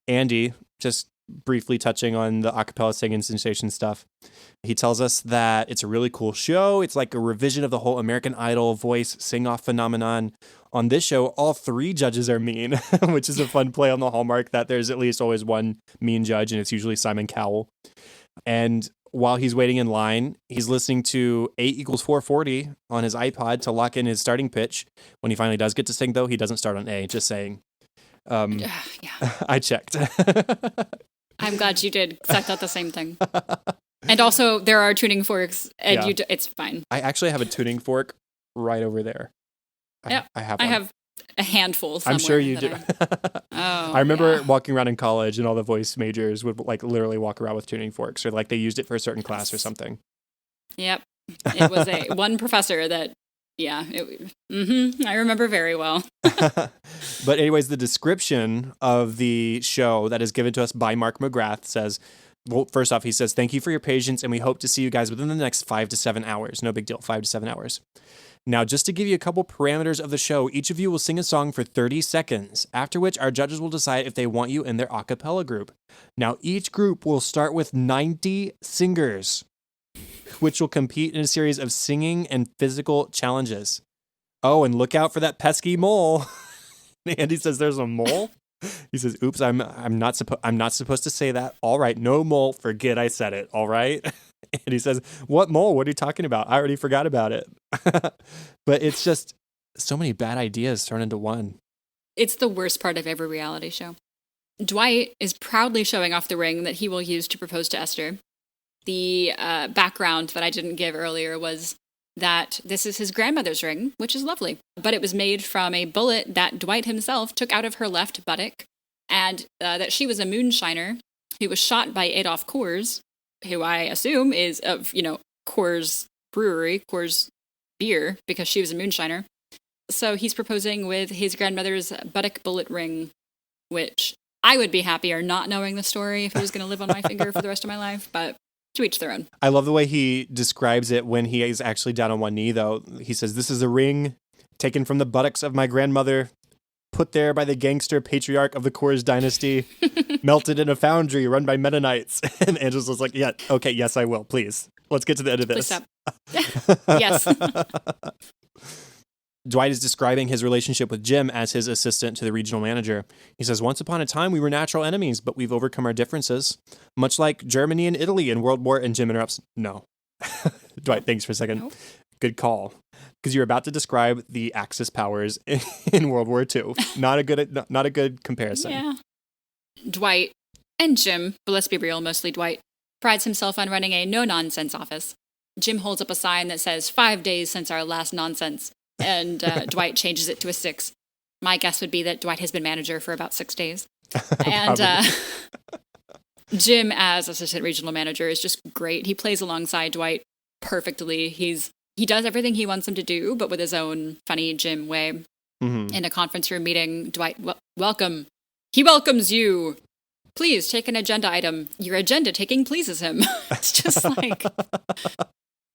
Andy, just briefly touching on the acapella singing sensation stuff. He tells us that it's a really cool show. It's like a revision of the whole American Idol voice sing-off phenomenon. On this show, all 3 judges are mean, which is a fun play on the hallmark that there's at least always one mean judge, and it's usually Simon Cowell. And while he's waiting in line, he's listening to 8 = 440 on his iPod to lock in his starting pitch. When he finally does get to sing, though, he doesn't start on A, just saying. Yeah. I checked. I'm glad you did, because I thought the same thing. And also, there are tuning forks, and Yeah. it's fine. I actually have a tuning fork right over there. Yeah, I have one. I have a handful somewhere. I'm sure you do. I remember yeah. walking around in college, and all the voice majors would like literally walk around with tuning forks, or like they used it for a certain class or something. Yep. It was one professor that, I remember very well. But anyways, the description of the show that is given to us by Mark McGrath says, well, first off, he says, thank you for your patience, and we hope to see you guys within the next 5 to 7 hours. No big deal, 5 to 7 hours. Now, just to give you a couple parameters of the show, each of you will sing a song for 30 seconds, after which our judges will decide if they want you in their a cappella group. Now, each group will start with 90 singers, which will compete in a series of singing and physical challenges. Oh, and look out for that pesky mole. Andy says there's a mole. He says, "Oops, I'm not supposed to say that. All right, no mole. Forget I said it. All right." And he says, "What mole? What are you talking about? I already forgot about it." But it's just so many bad ideas thrown into one. It's the worst part of every reality show. Dwight is proudly showing off the ring that he will use to propose to Esther. The background that I didn't give earlier was that this is his grandmother's ring, which is lovely. But it was made from a bullet that Dwight himself took out of her left buttock, and that she was a moonshiner who was shot by Adolf Coors, who I assume is of, Coors Brewery, Coors Beer, because she was a moonshiner. So he's proposing with his grandmother's buttock bullet ring, which I would be happier not knowing the story if it was going to live on my finger for the rest of my life, but to each their own. I love the way he describes it when he is actually down on one knee, though. He says, "This is a ring taken from the buttocks of my grandmother, put there by the gangster patriarch of the Coors dynasty, melted in a foundry run by Mennonites." And Angela's was like, "Yeah, okay, yes, I will, please. Let's get to the end of this." Please stop. Yes. Dwight is describing his relationship with Jim as his assistant to the regional manager. He says, "Once upon a time, we were natural enemies, but we've overcome our differences. Much like Germany and Italy in World War," and Jim interrupts, "No." Dwight thinks for a second. Nope. Good call. Because you're about to describe the Axis powers in World War II. Not a good comparison. Yeah. Dwight and Jim, but let's be real, mostly Dwight, prides himself on running a no-nonsense office. Jim holds up a sign that says 5 days since our last nonsense, and Dwight changes it to a 6. My guess would be that Dwight has been manager for about 6 days. And Jim, as assistant regional manager, is just great. He plays alongside Dwight perfectly. He does everything he wants him to do, but with his own funny Jim way. Mm-hmm. In a conference room meeting, Dwight, welcome. He welcomes you. Please take an agenda item. Your agenda taking pleases him. It's just like,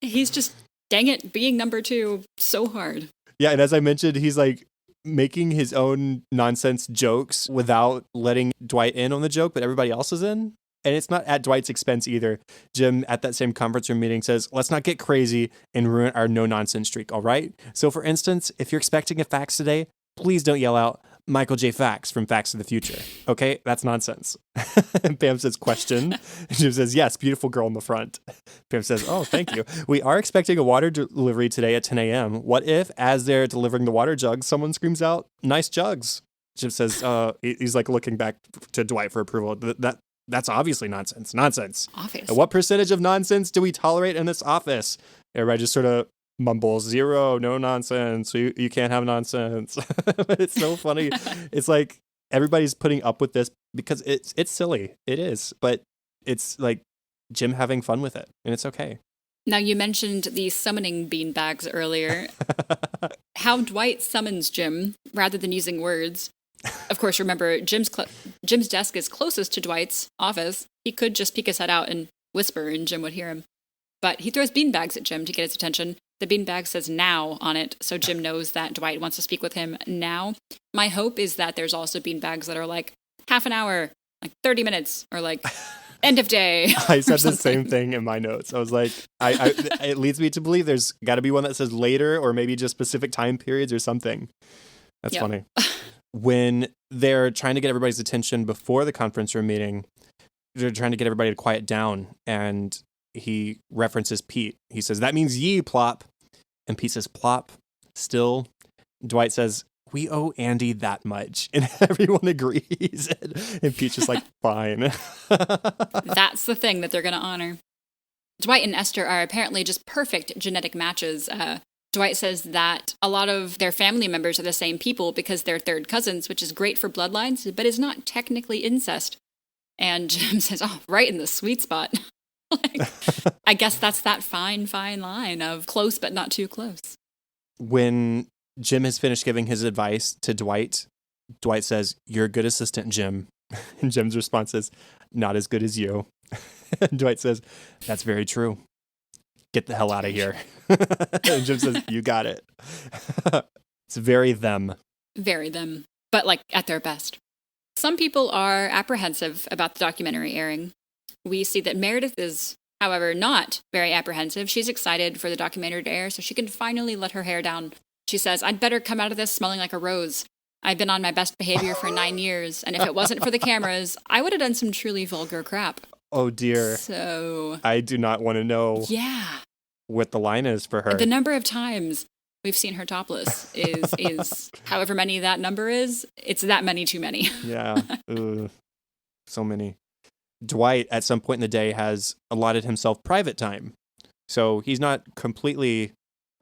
he's just, dang it, being number 2 so hard. Yeah, and as I mentioned, he's like making his own nonsense jokes without letting Dwight in on the joke, but everybody else is in. And it's not at Dwight's expense either. Jim, at that same conference room meeting, says, "Let's not get crazy and ruin our no-nonsense streak, all right? So, for instance, if you're expecting a fax today, please don't yell out, 'Michael J. Fax' from Facts of the Future. Okay? That's nonsense." And Pam says, "Question?" And Jim says, "Yes, beautiful girl in the front." Pam says, "Oh, thank you. We are expecting a water delivery today at 10 a.m. What if, as they're delivering the water jugs, someone screams out, 'Nice jugs'?" Jim says, he's like looking back to Dwight for approval. That's obviously nonsense. Nonsense. Obvious. And what percentage of nonsense do we tolerate in this office? Everybody just sort of mumbles, 0, no nonsense. You can't have nonsense. But it's so funny. It's like everybody's putting up with this because it's silly. It is. But it's like Jim having fun with it. And it's okay. Now, you mentioned the summoning beanbags earlier. How Dwight summons Jim rather than using words. Of course, remember, Jim's desk is closest to Dwight's office. He could just peek his head out and whisper, and Jim would hear him. But he throws beanbags at Jim to get his attention. The beanbag says "now" on it, so Jim knows that Dwight wants to speak with him now. My hope is that there's also beanbags that are like half an hour, like 30 minutes, or like end of day. I said the same thing in my notes. I was like, it leads me to believe there's got to be one that says later, or maybe just specific time periods or something. That's funny. When they're trying to get everybody's attention before the conference room meeting, they're trying to get everybody to quiet down, and he references Pete. He says, "That means ye, plop." And Pete says, "Plop." Still, Dwight says, "We owe Andy that much." And everyone agrees. And Pete's just like, "Fine." That's the thing that they're going to honor. Dwight and Esther are apparently just perfect genetic matches. Dwight says that a lot of their family members are the same people because they're third cousins, which is great for bloodlines, but is not technically incest. And Jim says, "Oh, right in the sweet spot." Like, I guess that's that fine line of close but not too close. When Jim has finished giving his advice to Dwight, Dwight says, "You're a good assistant, Jim." And Jim's response is, "Not as good as you." And Dwight says, "That's very true." get the hell out of here. And Jim says, you got it. It's very them. Very them, but like at their best. Some people are apprehensive about the documentary airing. We see that Meredith is, however, not very apprehensive. She's excited for the documentary to air so she can finally let her hair down. She says, I'd better come out of this smelling like a rose. I've been on my best behavior for 9 years, and if it wasn't for the cameras, I would have done some truly vulgar crap. Oh, dear. So... I do not want to know what the line is for her. The number of times we've seen her topless is however many that number is, it's that many too many. Yeah. So many. Dwight, at some point in the day, has allotted himself private time. So he's not completely...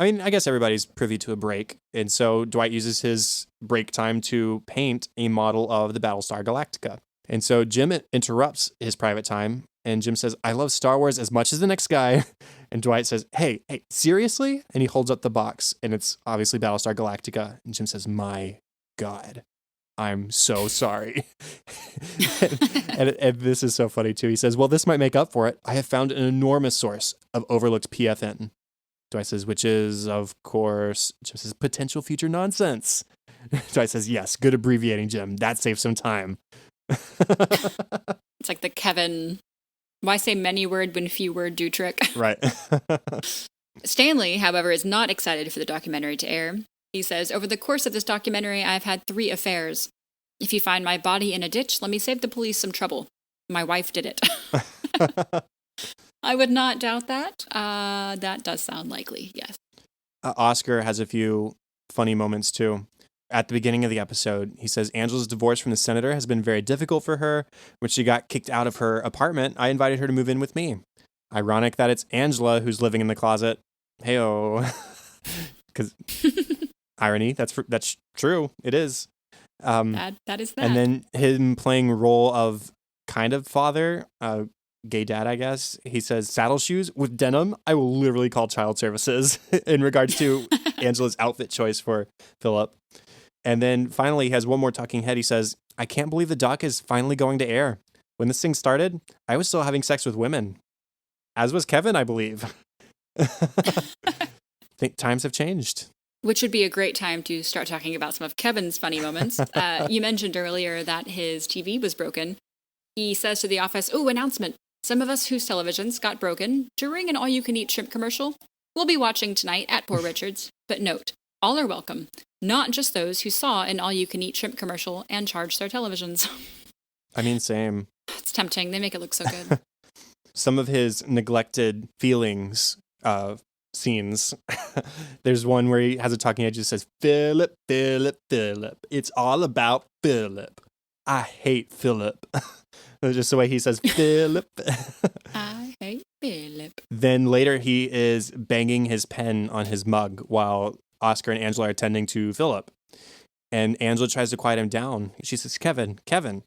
I mean, I guess everybody's privy to a break. And so Dwight uses his break time to paint a model of the Battlestar Galactica. And so Jim interrupts his private time. And Jim says, I love Star Wars as much as the next guy. And Dwight says, hey, seriously? And he holds up the box. And it's obviously Battlestar Galactica. And Jim says, my God, I'm so sorry. and this is so funny, too. He says, well, this might make up for it. I have found an enormous source of overlooked PFN. Dwight says, which is, of course, Jim says, potential future nonsense. Dwight says, yes, good abbreviating, Jim. That saves some time. It's like the Kevin, why say many word when few word do trick? Right. Stanley, however, is not excited for the documentary to air. He says, over the course of this documentary, I've had 3 affairs. If you find my body in a ditch, let me save the police some trouble. My wife did it. I would not doubt that. That does sound likely, yes. Oscar has a few funny moments, too. At the beginning of the episode, he says, Angela's divorce from the senator has been very difficult for her. When she got kicked out of her apartment, I invited her to move in with me. Ironic that it's Angela who's living in the closet. Hey-oh. Because irony, that's true. It is. That is that. And then him playing role of kind of father, gay dad, I guess. He says, saddle shoes with denim, I will literally call child services in regards to Angela's outfit choice for Philip. And then finally, he has one more talking head. He says, I can't believe the doc is finally going to air. When this thing started, I was still having sex with women. As was Kevin, I believe. I think times have changed. Which would be a great time to start talking about some of Kevin's funny moments. You mentioned earlier that his TV was broken. He says to the office, announcement. Some of us whose televisions got broken during an all-you-can-eat shrimp commercial will be watching tonight at Poor Richard's. But note, all are welcome, not just those who saw an all-you-can-eat shrimp commercial and charged their televisions. I mean, same. It's tempting. They make it look so good. Some of his neglected feelings scenes. There's one where he has a talking head that just says, Philip, Philip, Philip. It's all about Philip. I hate Philip. Just the way he says, Philip. I hate Philip. Then later he is banging his pen on his mug while Oscar and Angela are attending to Philip. And Angela tries to quiet him down. She says, Kevin. Kevin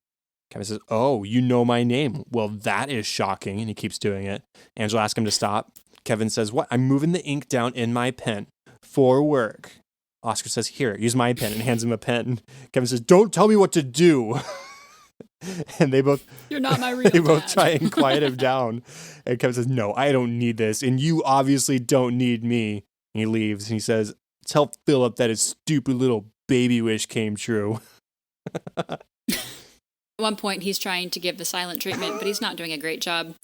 says, oh, you know my name. Well, that is shocking. And he keeps doing it. Angela asks him to stop. Kevin says, what? I'm moving the ink down in my pen for work. Oscar says, here, use my pen, and hands him a pen. Kevin says, don't tell me what to do. And they both... You're not my real They both dad. try and quiet him down. And Kevin says, no, I don't need this. And you obviously don't need me. And he leaves. And he says, tell Philip that his stupid little baby wish came true. At one point, he's trying to give the silent treatment, but he's not doing a great job.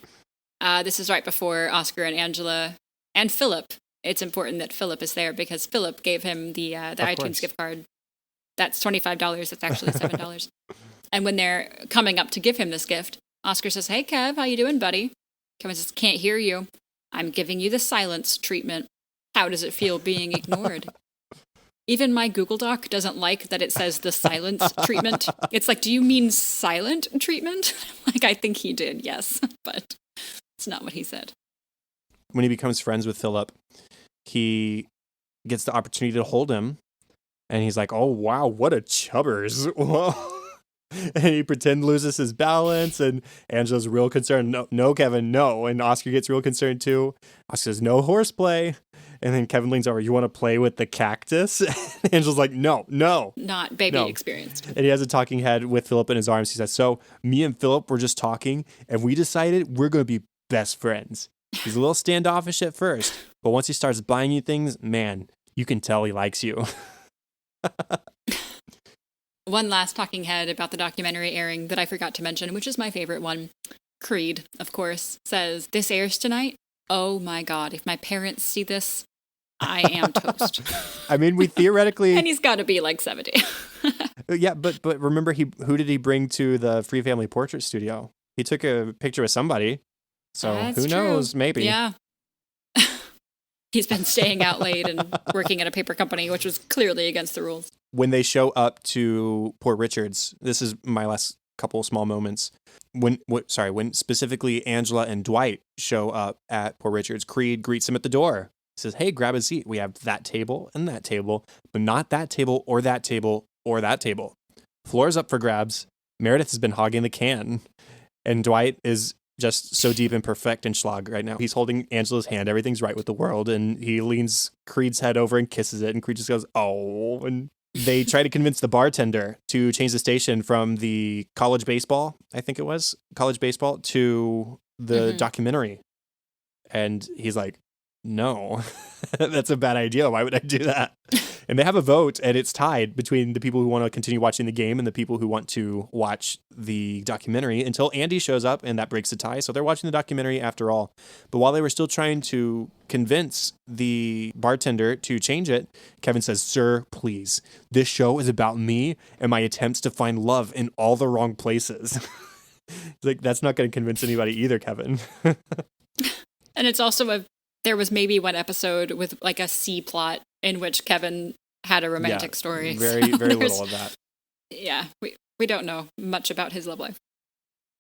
This is right before Oscar and Angela and Philip. It's important that Philip is there because Philip gave him the iTunes gift card. That's $25. That's actually $7. And when they're coming up to give him this gift, Oscar says, hey, Kev, how you doing, buddy? Kevin says, can't hear you. I'm giving you the silence treatment. How does it feel being ignored? Even my Google Doc doesn't like that it says the silence treatment. It's like, do you mean silent treatment? Like, I think he did, yes. But it's not what he said. When he becomes friends with Philip, he gets the opportunity to hold him. And he's like, oh, wow, what a chubbers. Whoa. And he loses his balance, and Angela's real concerned. No, Kevin, no. And Oscar gets real concerned too. Oscar says, no horseplay. And then Kevin leans over, you want to play with the cactus? And Angela's like, no. Not baby experienced. And he has a talking head with Philip in his arms. He says, so me and Philip were just talking, and we decided we're going to be best friends. He's a little standoffish at first, but once he starts buying you things, man, you can tell he likes you. One last talking head about the documentary airing that I forgot to mention, which is my favorite one. Creed, of course, says, "This airs tonight? Oh my God, if my parents see this, I am toast." I mean, we theoretically... And he's got to be like 70. Yeah, but remember, who did he bring to the Free Family Portrait Studio? He took a picture with somebody. So That's who knows? true. Maybe. Yeah. He's been staying out late and working at a paper company, which was clearly against the rules. When they show up to Port Richards, this is my last couple of small moments. When specifically Angela and Dwight show up at Port Richards, Creed greets him at the door. He says, "Hey, grab a seat. We have that table and that table, but not that table or that table or that table. Floor's up for grabs. Meredith has been hogging the can." And Dwight is just so deep and perfect in schlag right now. He's holding Angela's hand. Everything's right with the world. And he leans Creed's head over and kisses it. And Creed just goes, "Oh." And they try to convince the bartender to change the station from the college baseball, I think it was, college baseball, to the documentary. And he's like, "No, that's a bad idea. Why would I do that?" And they have a vote, and it's tied between the people who want to continue watching the game and the people who want to watch the documentary until Andy shows up, and that breaks the tie. So they're watching the documentary after all. But while they were still trying to convince the bartender to change it, Kevin says, "Sir, please. This show is about me and my attempts to find love in all the wrong places." It's like, that's not going to convince anybody either, Kevin. And it's also there was maybe one episode with like a C plot in which Kevin had a romantic story. Very little of that. Yeah, we don't know much about his love life.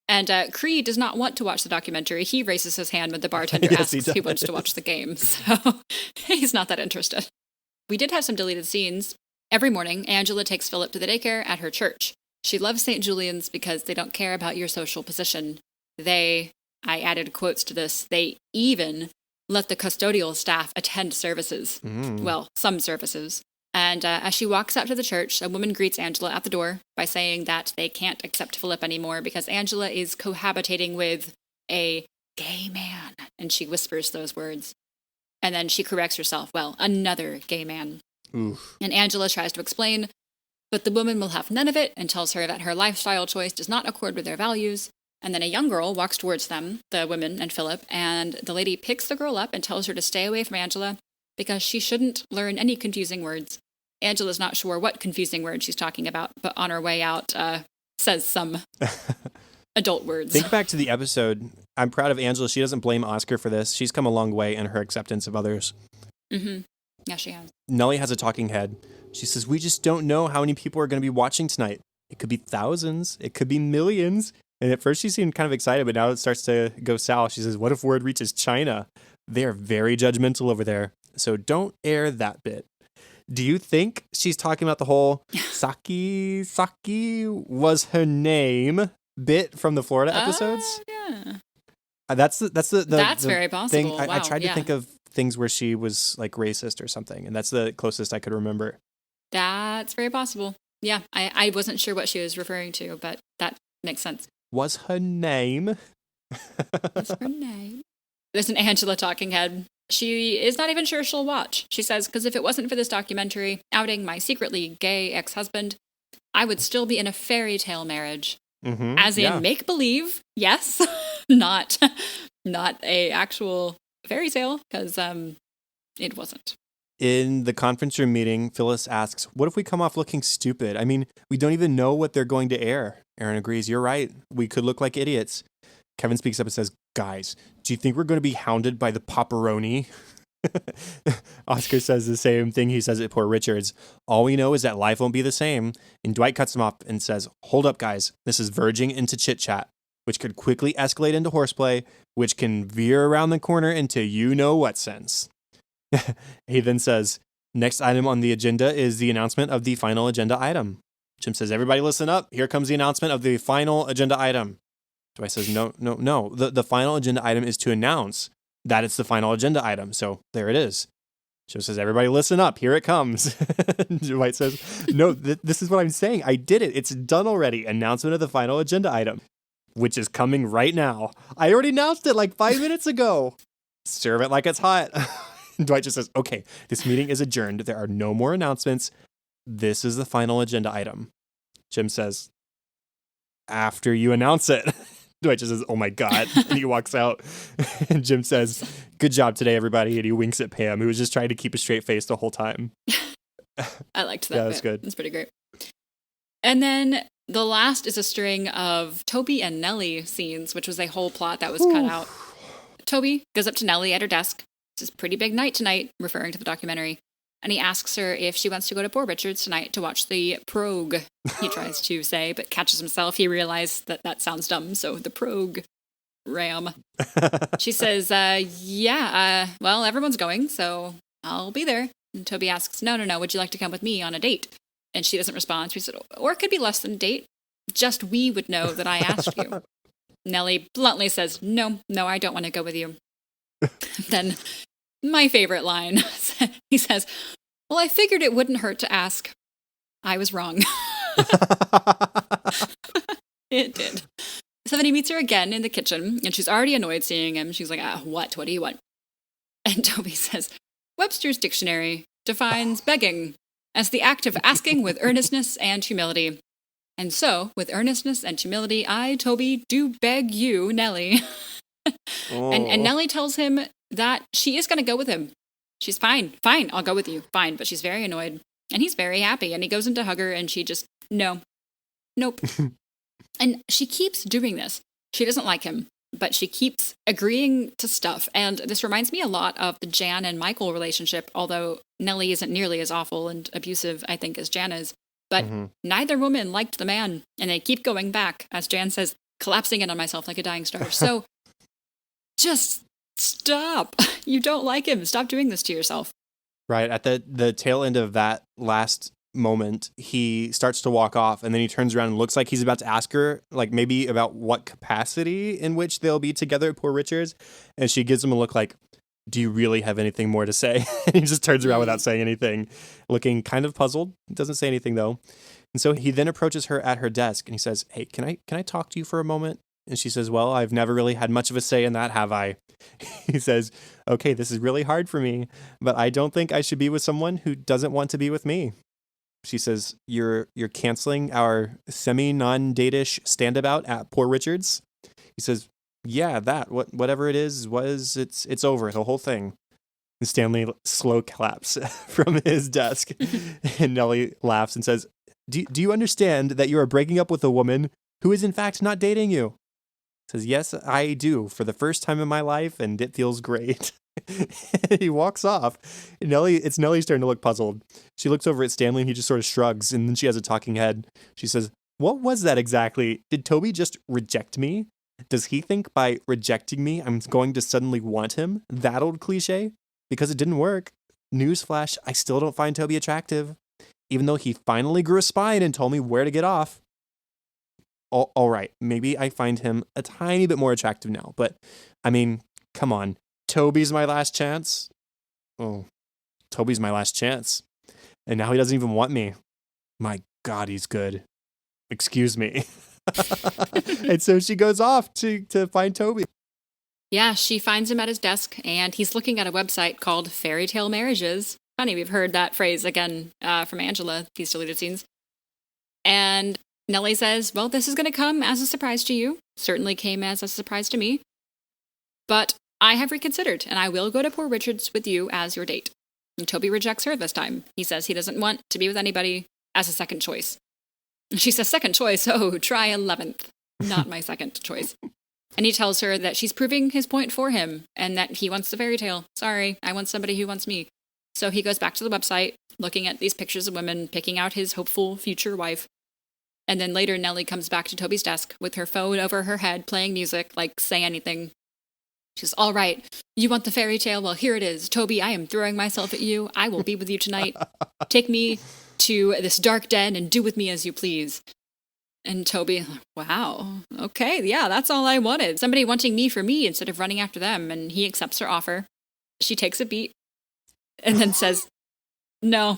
And Creed does not want to watch the documentary. He raises his hand when the bartender Yes, asks if he wants to watch the game. So he's not that interested. We did have some deleted scenes. Every morning, Angela takes Philip to the daycare at her church. She loves St. Julian's because they don't care about your social position. I added quotes to this, they even let the custodial staff attend services. Well, some services. And as she walks out to the church, a woman greets Angela at the door by saying that they can't accept Philip anymore because Angela is cohabitating with a gay man. And she whispers those words. And then she corrects herself. Well, another gay man. Oof. And Angela tries to explain, but the woman will have none of it and tells her that her lifestyle choice does not accord with their values. And then a young girl walks towards them, the women and Philip, and the lady picks the girl up and tells her to stay away from Angela because she shouldn't learn any confusing words. Angela's not sure what confusing word she's talking about, but on her way out says some adult words. Think back to the episode. I'm proud of Angela. She doesn't blame Oscar for this. She's come a long way in her acceptance of others. Mm-hmm. Yeah, she has. Nellie has a talking head. She says, "We just don't know how many people are going to be watching tonight. It could be thousands. It could be millions." And at first she seemed kind of excited, but now it starts to go south. She says, "What if word reaches China? They are very judgmental over there. So don't air that bit." Do you think she's talking about the whole Saki was her name bit from the Florida episodes? Yeah. That's very possible. Thing. I tried to yeah. think of things where she was like racist or something, and that's the closest I could remember. That's very possible. Yeah, I wasn't sure what she was referring to, but that makes sense. Was her name? What's her name? There's an Angela talking head. She is not even sure she'll watch. She says, because if it wasn't for this documentary outing my secretly gay ex-husband, I would still be in a fairy tale marriage. Mm-hmm. As in make-believe, yes. not a actual fairy tale, because it wasn't. In the conference room meeting, Phyllis asks, "What if we come off looking stupid? I mean, we don't even know what they're going to air." Aaron agrees, "You're right. We could look like idiots." Kevin speaks up and says, "Guys, do you think we're going to be hounded by the paparoni?" Oscar says the same thing he says at Poor Richards. "All we know is that life won't be the same." And Dwight cuts him off and says, "Hold up, guys. This is verging into chit-chat, which could quickly escalate into horseplay, which can veer around the corner into you-know-what sense." He then says, "Next item on the agenda is the announcement of the final agenda item." Jim says, "Everybody listen up. Here comes the announcement of the final agenda item." Dwight says, No. The final agenda item is to announce that it's the final agenda item. So there it is." Jim says, "Everybody listen up. Here it comes." Dwight says, "No, this is what I'm saying. I did it. It's done already. Announcement of the final agenda item, which is coming right now. I already announced it like 5 minutes ago." serve it like it's hot. Dwight just says, okay, this meeting is adjourned. There are no more announcements. This is the final agenda item. Jim says, after you announce it. Dwight just says, oh my God. And he walks out. And Jim says, good job today, everybody. And he winks at Pam, who was just trying to keep a straight face the whole time. I liked that. Yeah, that's good. It's pretty great. And then the last is a string of Toby and Nellie scenes, which was a whole plot that was cut out. Toby goes up to Nellie at her desk. It's a pretty big night tonight, referring to the documentary. And he asks her if she wants to go to Poor Richard's tonight to watch the Progue, he tries to say, but catches himself. He realized that sounds dumb, so the Progue Ram. She says, well, everyone's going, so I'll be there. And Toby asks, no, would you like to come with me on a date? And she doesn't respond. She said, or it could be less than a date. Just we would know that I asked you. Nellie bluntly says, no, I don't want to go with you. Then my favorite line, he says, well, I figured it wouldn't hurt to ask. I was wrong. It did. So then he meets her again in the kitchen, and she's already annoyed seeing him. She's like, what do you want? And Toby says, Webster's dictionary defines begging as the act of asking with earnestness and humility. And so, with earnestness and humility, I, Toby, do beg you, Nellie. And Nellie tells him that she is going to go with him. She's fine, I'll go with you, fine. But she's very annoyed, and he's very happy, and he goes in to hug her, and she just, nope. And she keeps doing this. She doesn't like him, but she keeps agreeing to stuff. And this reminds me a lot of the Jan and Michael relationship, although Nellie isn't nearly as awful and abusive, I think, as Jan is. But neither woman liked the man, and they keep going back, as Jan says, collapsing in on myself like a dying star. So just stop. You don't like him. Stop doing this to yourself. Right. At the tail end of that last moment, he starts to walk off, and then he turns around and looks like he's about to ask her, like, maybe about what capacity in which they'll be together at Poor Richard's. And she gives him a look like, do you really have anything more to say? And he just turns around without saying anything, looking kind of puzzled. Doesn't say anything, though. And so he then approaches her at her desk, and he says, hey, can I talk to you for a moment? And she says, well, I've never really had much of a say in that, have I? He says, okay, this is really hard for me, but I don't think I should be with someone who doesn't want to be with me. She says, you're canceling our semi-non-date-ish standabout at Poor Richard's? He says, yeah, whatever it is, it's over, the whole thing. And Stanley slow claps from his desk. And Nellie laughs and says, do you understand that you are breaking up with a woman who is in fact not dating you? Says, yes, I do, for the first time in my life, and it feels great. He walks off. It's Nellie's turn to look puzzled. She looks over at Stanley, and he just sort of shrugs, and then she has a talking head. She says, what was that exactly? Did Toby just reject me? Does he think by rejecting me, I'm going to suddenly want him? That old cliche? Because it didn't work. Newsflash, I still don't find Toby attractive, even though he finally grew a spine and told me where to get off. All right, maybe I find him a tiny bit more attractive now, but I mean, come on. Toby's my last chance? Oh, Toby's my last chance. And now he doesn't even want me. My God, he's good. Excuse me. And so she goes off to find Toby. Yeah, she finds him at his desk, and he's looking at a website called Fairy Tale Marriages. Funny, we've heard that phrase again from Angela, these deleted scenes. And Nellie says, well, this is going to come as a surprise to you. Certainly came as a surprise to me. But I have reconsidered, and I will go to Poor Richard's with you as your date. And Toby rejects her this time. He says he doesn't want to be with anybody as a second choice. And she says, second choice? Oh, try 11th. Not my second choice. And he tells her that she's proving his point for him, and that he wants the fairy tale. Sorry, I want somebody who wants me. So he goes back to the website, looking at these pictures of women, picking out his hopeful future wife. And then later, Nellie comes back to Toby's desk with her phone over her head, playing music, like, say anything. She says, all right, you want the fairy tale? Well, here it is. Toby, I am throwing myself at you. I will be with you tonight. Take me to this dark den and do with me as you please. And Toby, wow, okay, yeah, that's all I wanted. Somebody wanting me for me instead of running after them. And he accepts her offer. She takes a beat and then says, no.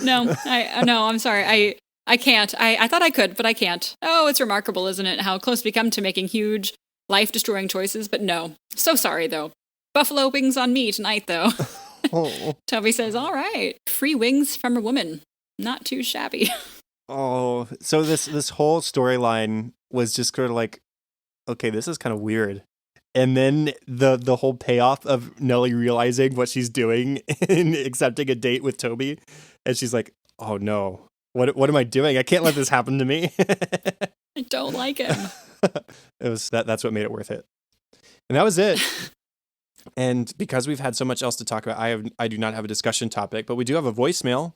No, I'm sorry. I can't. I thought I could, but I can't. Oh, it's remarkable, isn't it? How close we come to making huge life-destroying choices, but no. So sorry, though. Buffalo wings on me tonight, though. Oh. Toby says, all right, free wings from a woman. Not too shabby. Oh, so this whole storyline was just sort of like, okay, this is kind of weird. And then the whole payoff of Nellie realizing what she's doing and accepting a date with Toby, and she's like, "Oh no, what am I doing? I can't let this happen to me." I don't like him. It was that's what made it worth it. And that was it. And because we've had so much else to talk about, I do not have a discussion topic, but we do have a voicemail.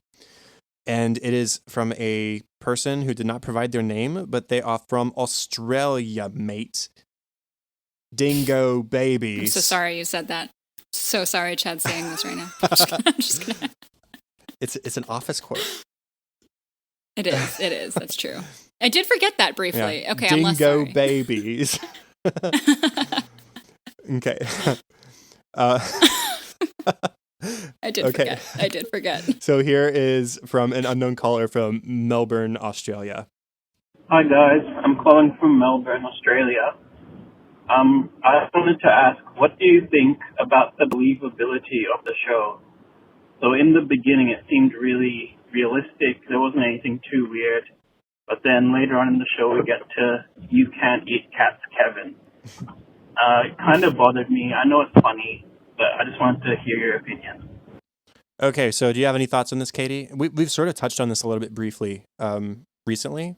And it is from a person who did not provide their name, but they are from Australia, mate. Dingo babies. I'm so sorry you said that. So sorry Chad's saying this right now. I'm just gonna... It's an office quote. It is. That's true. I did forget that briefly. Yeah. Okay, Dingo I'm less sorry. babies. Okay. I did forget. So here is from an unknown caller from Melbourne, Australia. Hi guys, I'm calling from Melbourne, Australia. I wanted to ask, what do you think about the believability of the show? So in the beginning it seemed really realistic, there wasn't anything too weird, but then later on in the show we get to You Can't Eat Cats, Kevin. It kind of bothered me. I know it's funny, but I just wanted to hear your opinion. Okay, so do you have any thoughts on this, Katie? We've sort of touched on this a little bit briefly recently,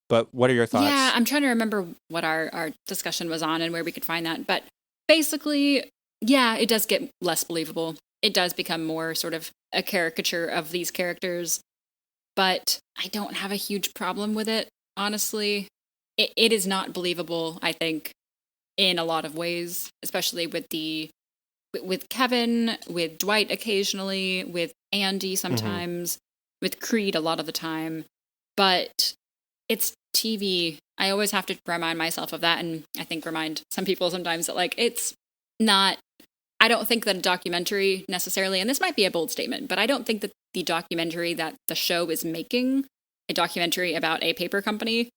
but what are your thoughts? Yeah, I'm trying to remember what our discussion was on and where we could find that. But basically, yeah, it does get less believable. It does become more sort of a caricature of these characters, but I don't have a huge problem with it, honestly. It is not believable, I think, in a lot of ways, especially with Kevin, with Dwight occasionally, with Andy sometimes, with Creed a lot of the time. But it's TV. I always have to remind myself of that, and I think remind some people sometimes that, like, it's not... I don't think that a documentary necessarily, and this might be a bold statement, but I don't think that the documentary that the show is making, a documentary about a paper company,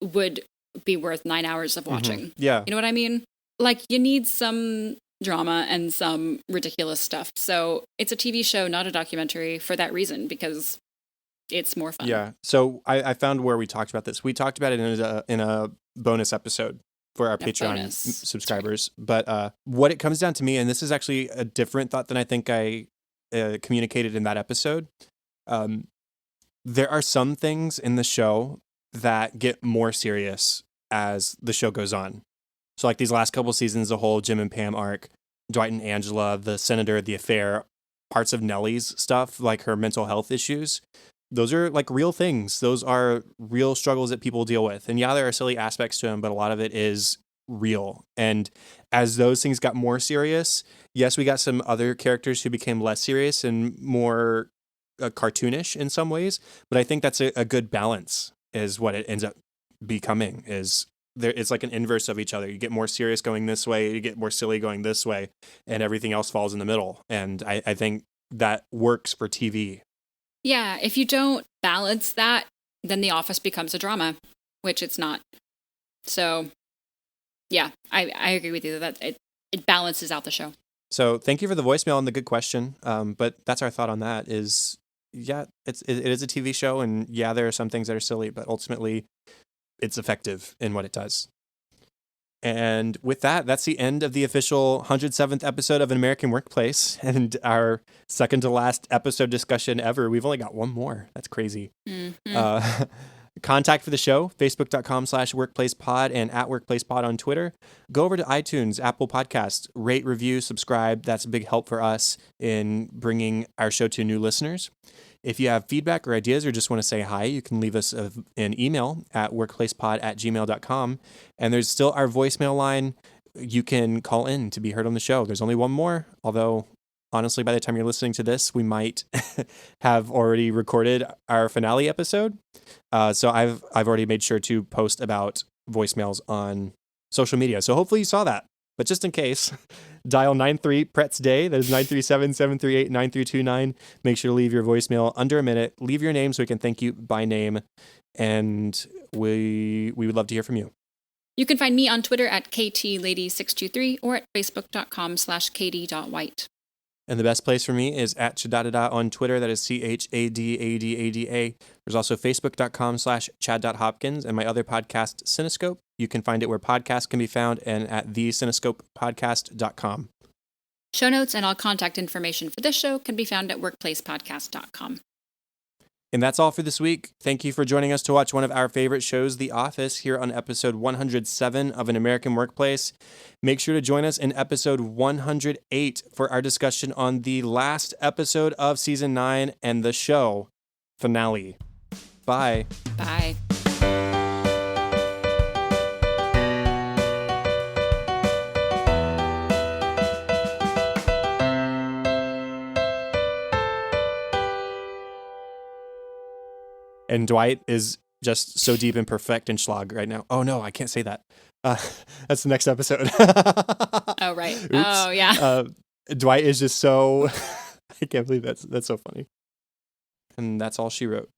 would be worth 9 hours of watching. Yeah. You know what I mean? Like, you need some drama and some ridiculous stuff. So it's a TV show, not a documentary, for that reason, because it's more fun. Yeah. So I found where we talked about this. We talked about it in a bonus episode for our Patreon subscribers. Right. But what it comes down to me, and this is actually a different thought than I think I communicated in that episode. There are some things in the show that get more serious as the show goes on. So like these last couple seasons, the whole Jim and Pam arc, Dwight and Angela, the senator, the affair, parts of Nellie's stuff, like her mental health issues. Those are like real things. Those are real struggles that people deal with. And yeah, there are silly aspects to them, but a lot of it is real. And as those things got more serious, yes, we got some other characters who became less serious and more cartoonish in some ways. But I think that's a good balance is what it ends up becoming is there. It's like an inverse of each other. You get more serious going this way, you get more silly going this way, and everything else falls in the middle. And I think that works for TV. Yeah, if you don't balance that, then The Office becomes a drama, which it's not. So, yeah, I agree with you that it balances out the show. So thank you for the voicemail and the good question. But that's our thought on that is, yeah, it is a TV show, and yeah, there are some things that are silly, but ultimately it's effective in what it does. And with that, that's the end of the official 107th episode of An American Workplace and our second to last episode discussion ever. We've only got one more. That's crazy. Mm-hmm. Contact for the show, facebook.com/workplacepod and @workplacepod on Twitter. Go over to iTunes, Apple Podcasts, rate, review, subscribe. That's a big help for us in bringing our show to new listeners. If you have feedback or ideas or just want to say hi, you can leave us an email at workplacepod@gmail.com. And there's still our voicemail line. You can call in to be heard on the show. There's only one more, although honestly, by the time you're listening to this, we might have already recorded our finale episode. So I've already made sure to post about voicemails on social media. So hopefully you saw that. But just in case, dial 93-PRETS-DAY. That is 937-738-9329. Make sure to leave your voicemail under a minute. Leave your name so we can thank you by name. And we would love to hear from you. You can find me on Twitter at KTLady623 or at facebook.com/kd.white. And the best place for me is at Chadadada on Twitter. That is CHADADADA. There's also facebook.com/chad.hopkins and my other podcast, Cinescope. You can find it where podcasts can be found and at thecinescopepodcast.com. Show notes and all contact information for this show can be found at workplacepodcast.com. And that's all for this week. Thank you for joining us to watch one of our favorite shows, The Office, here on episode 107 of An American Workplace. Make sure to join us in episode 108 for our discussion on the last episode of season 9 and the show finale. Bye. Bye. And Dwight is just so deep and perfect in Schlag right now. Oh, no, I can't say that. That's the next episode. Oh, right. Oops. Oh, yeah. Dwight is just so... I can't believe that's so funny. And that's all she wrote.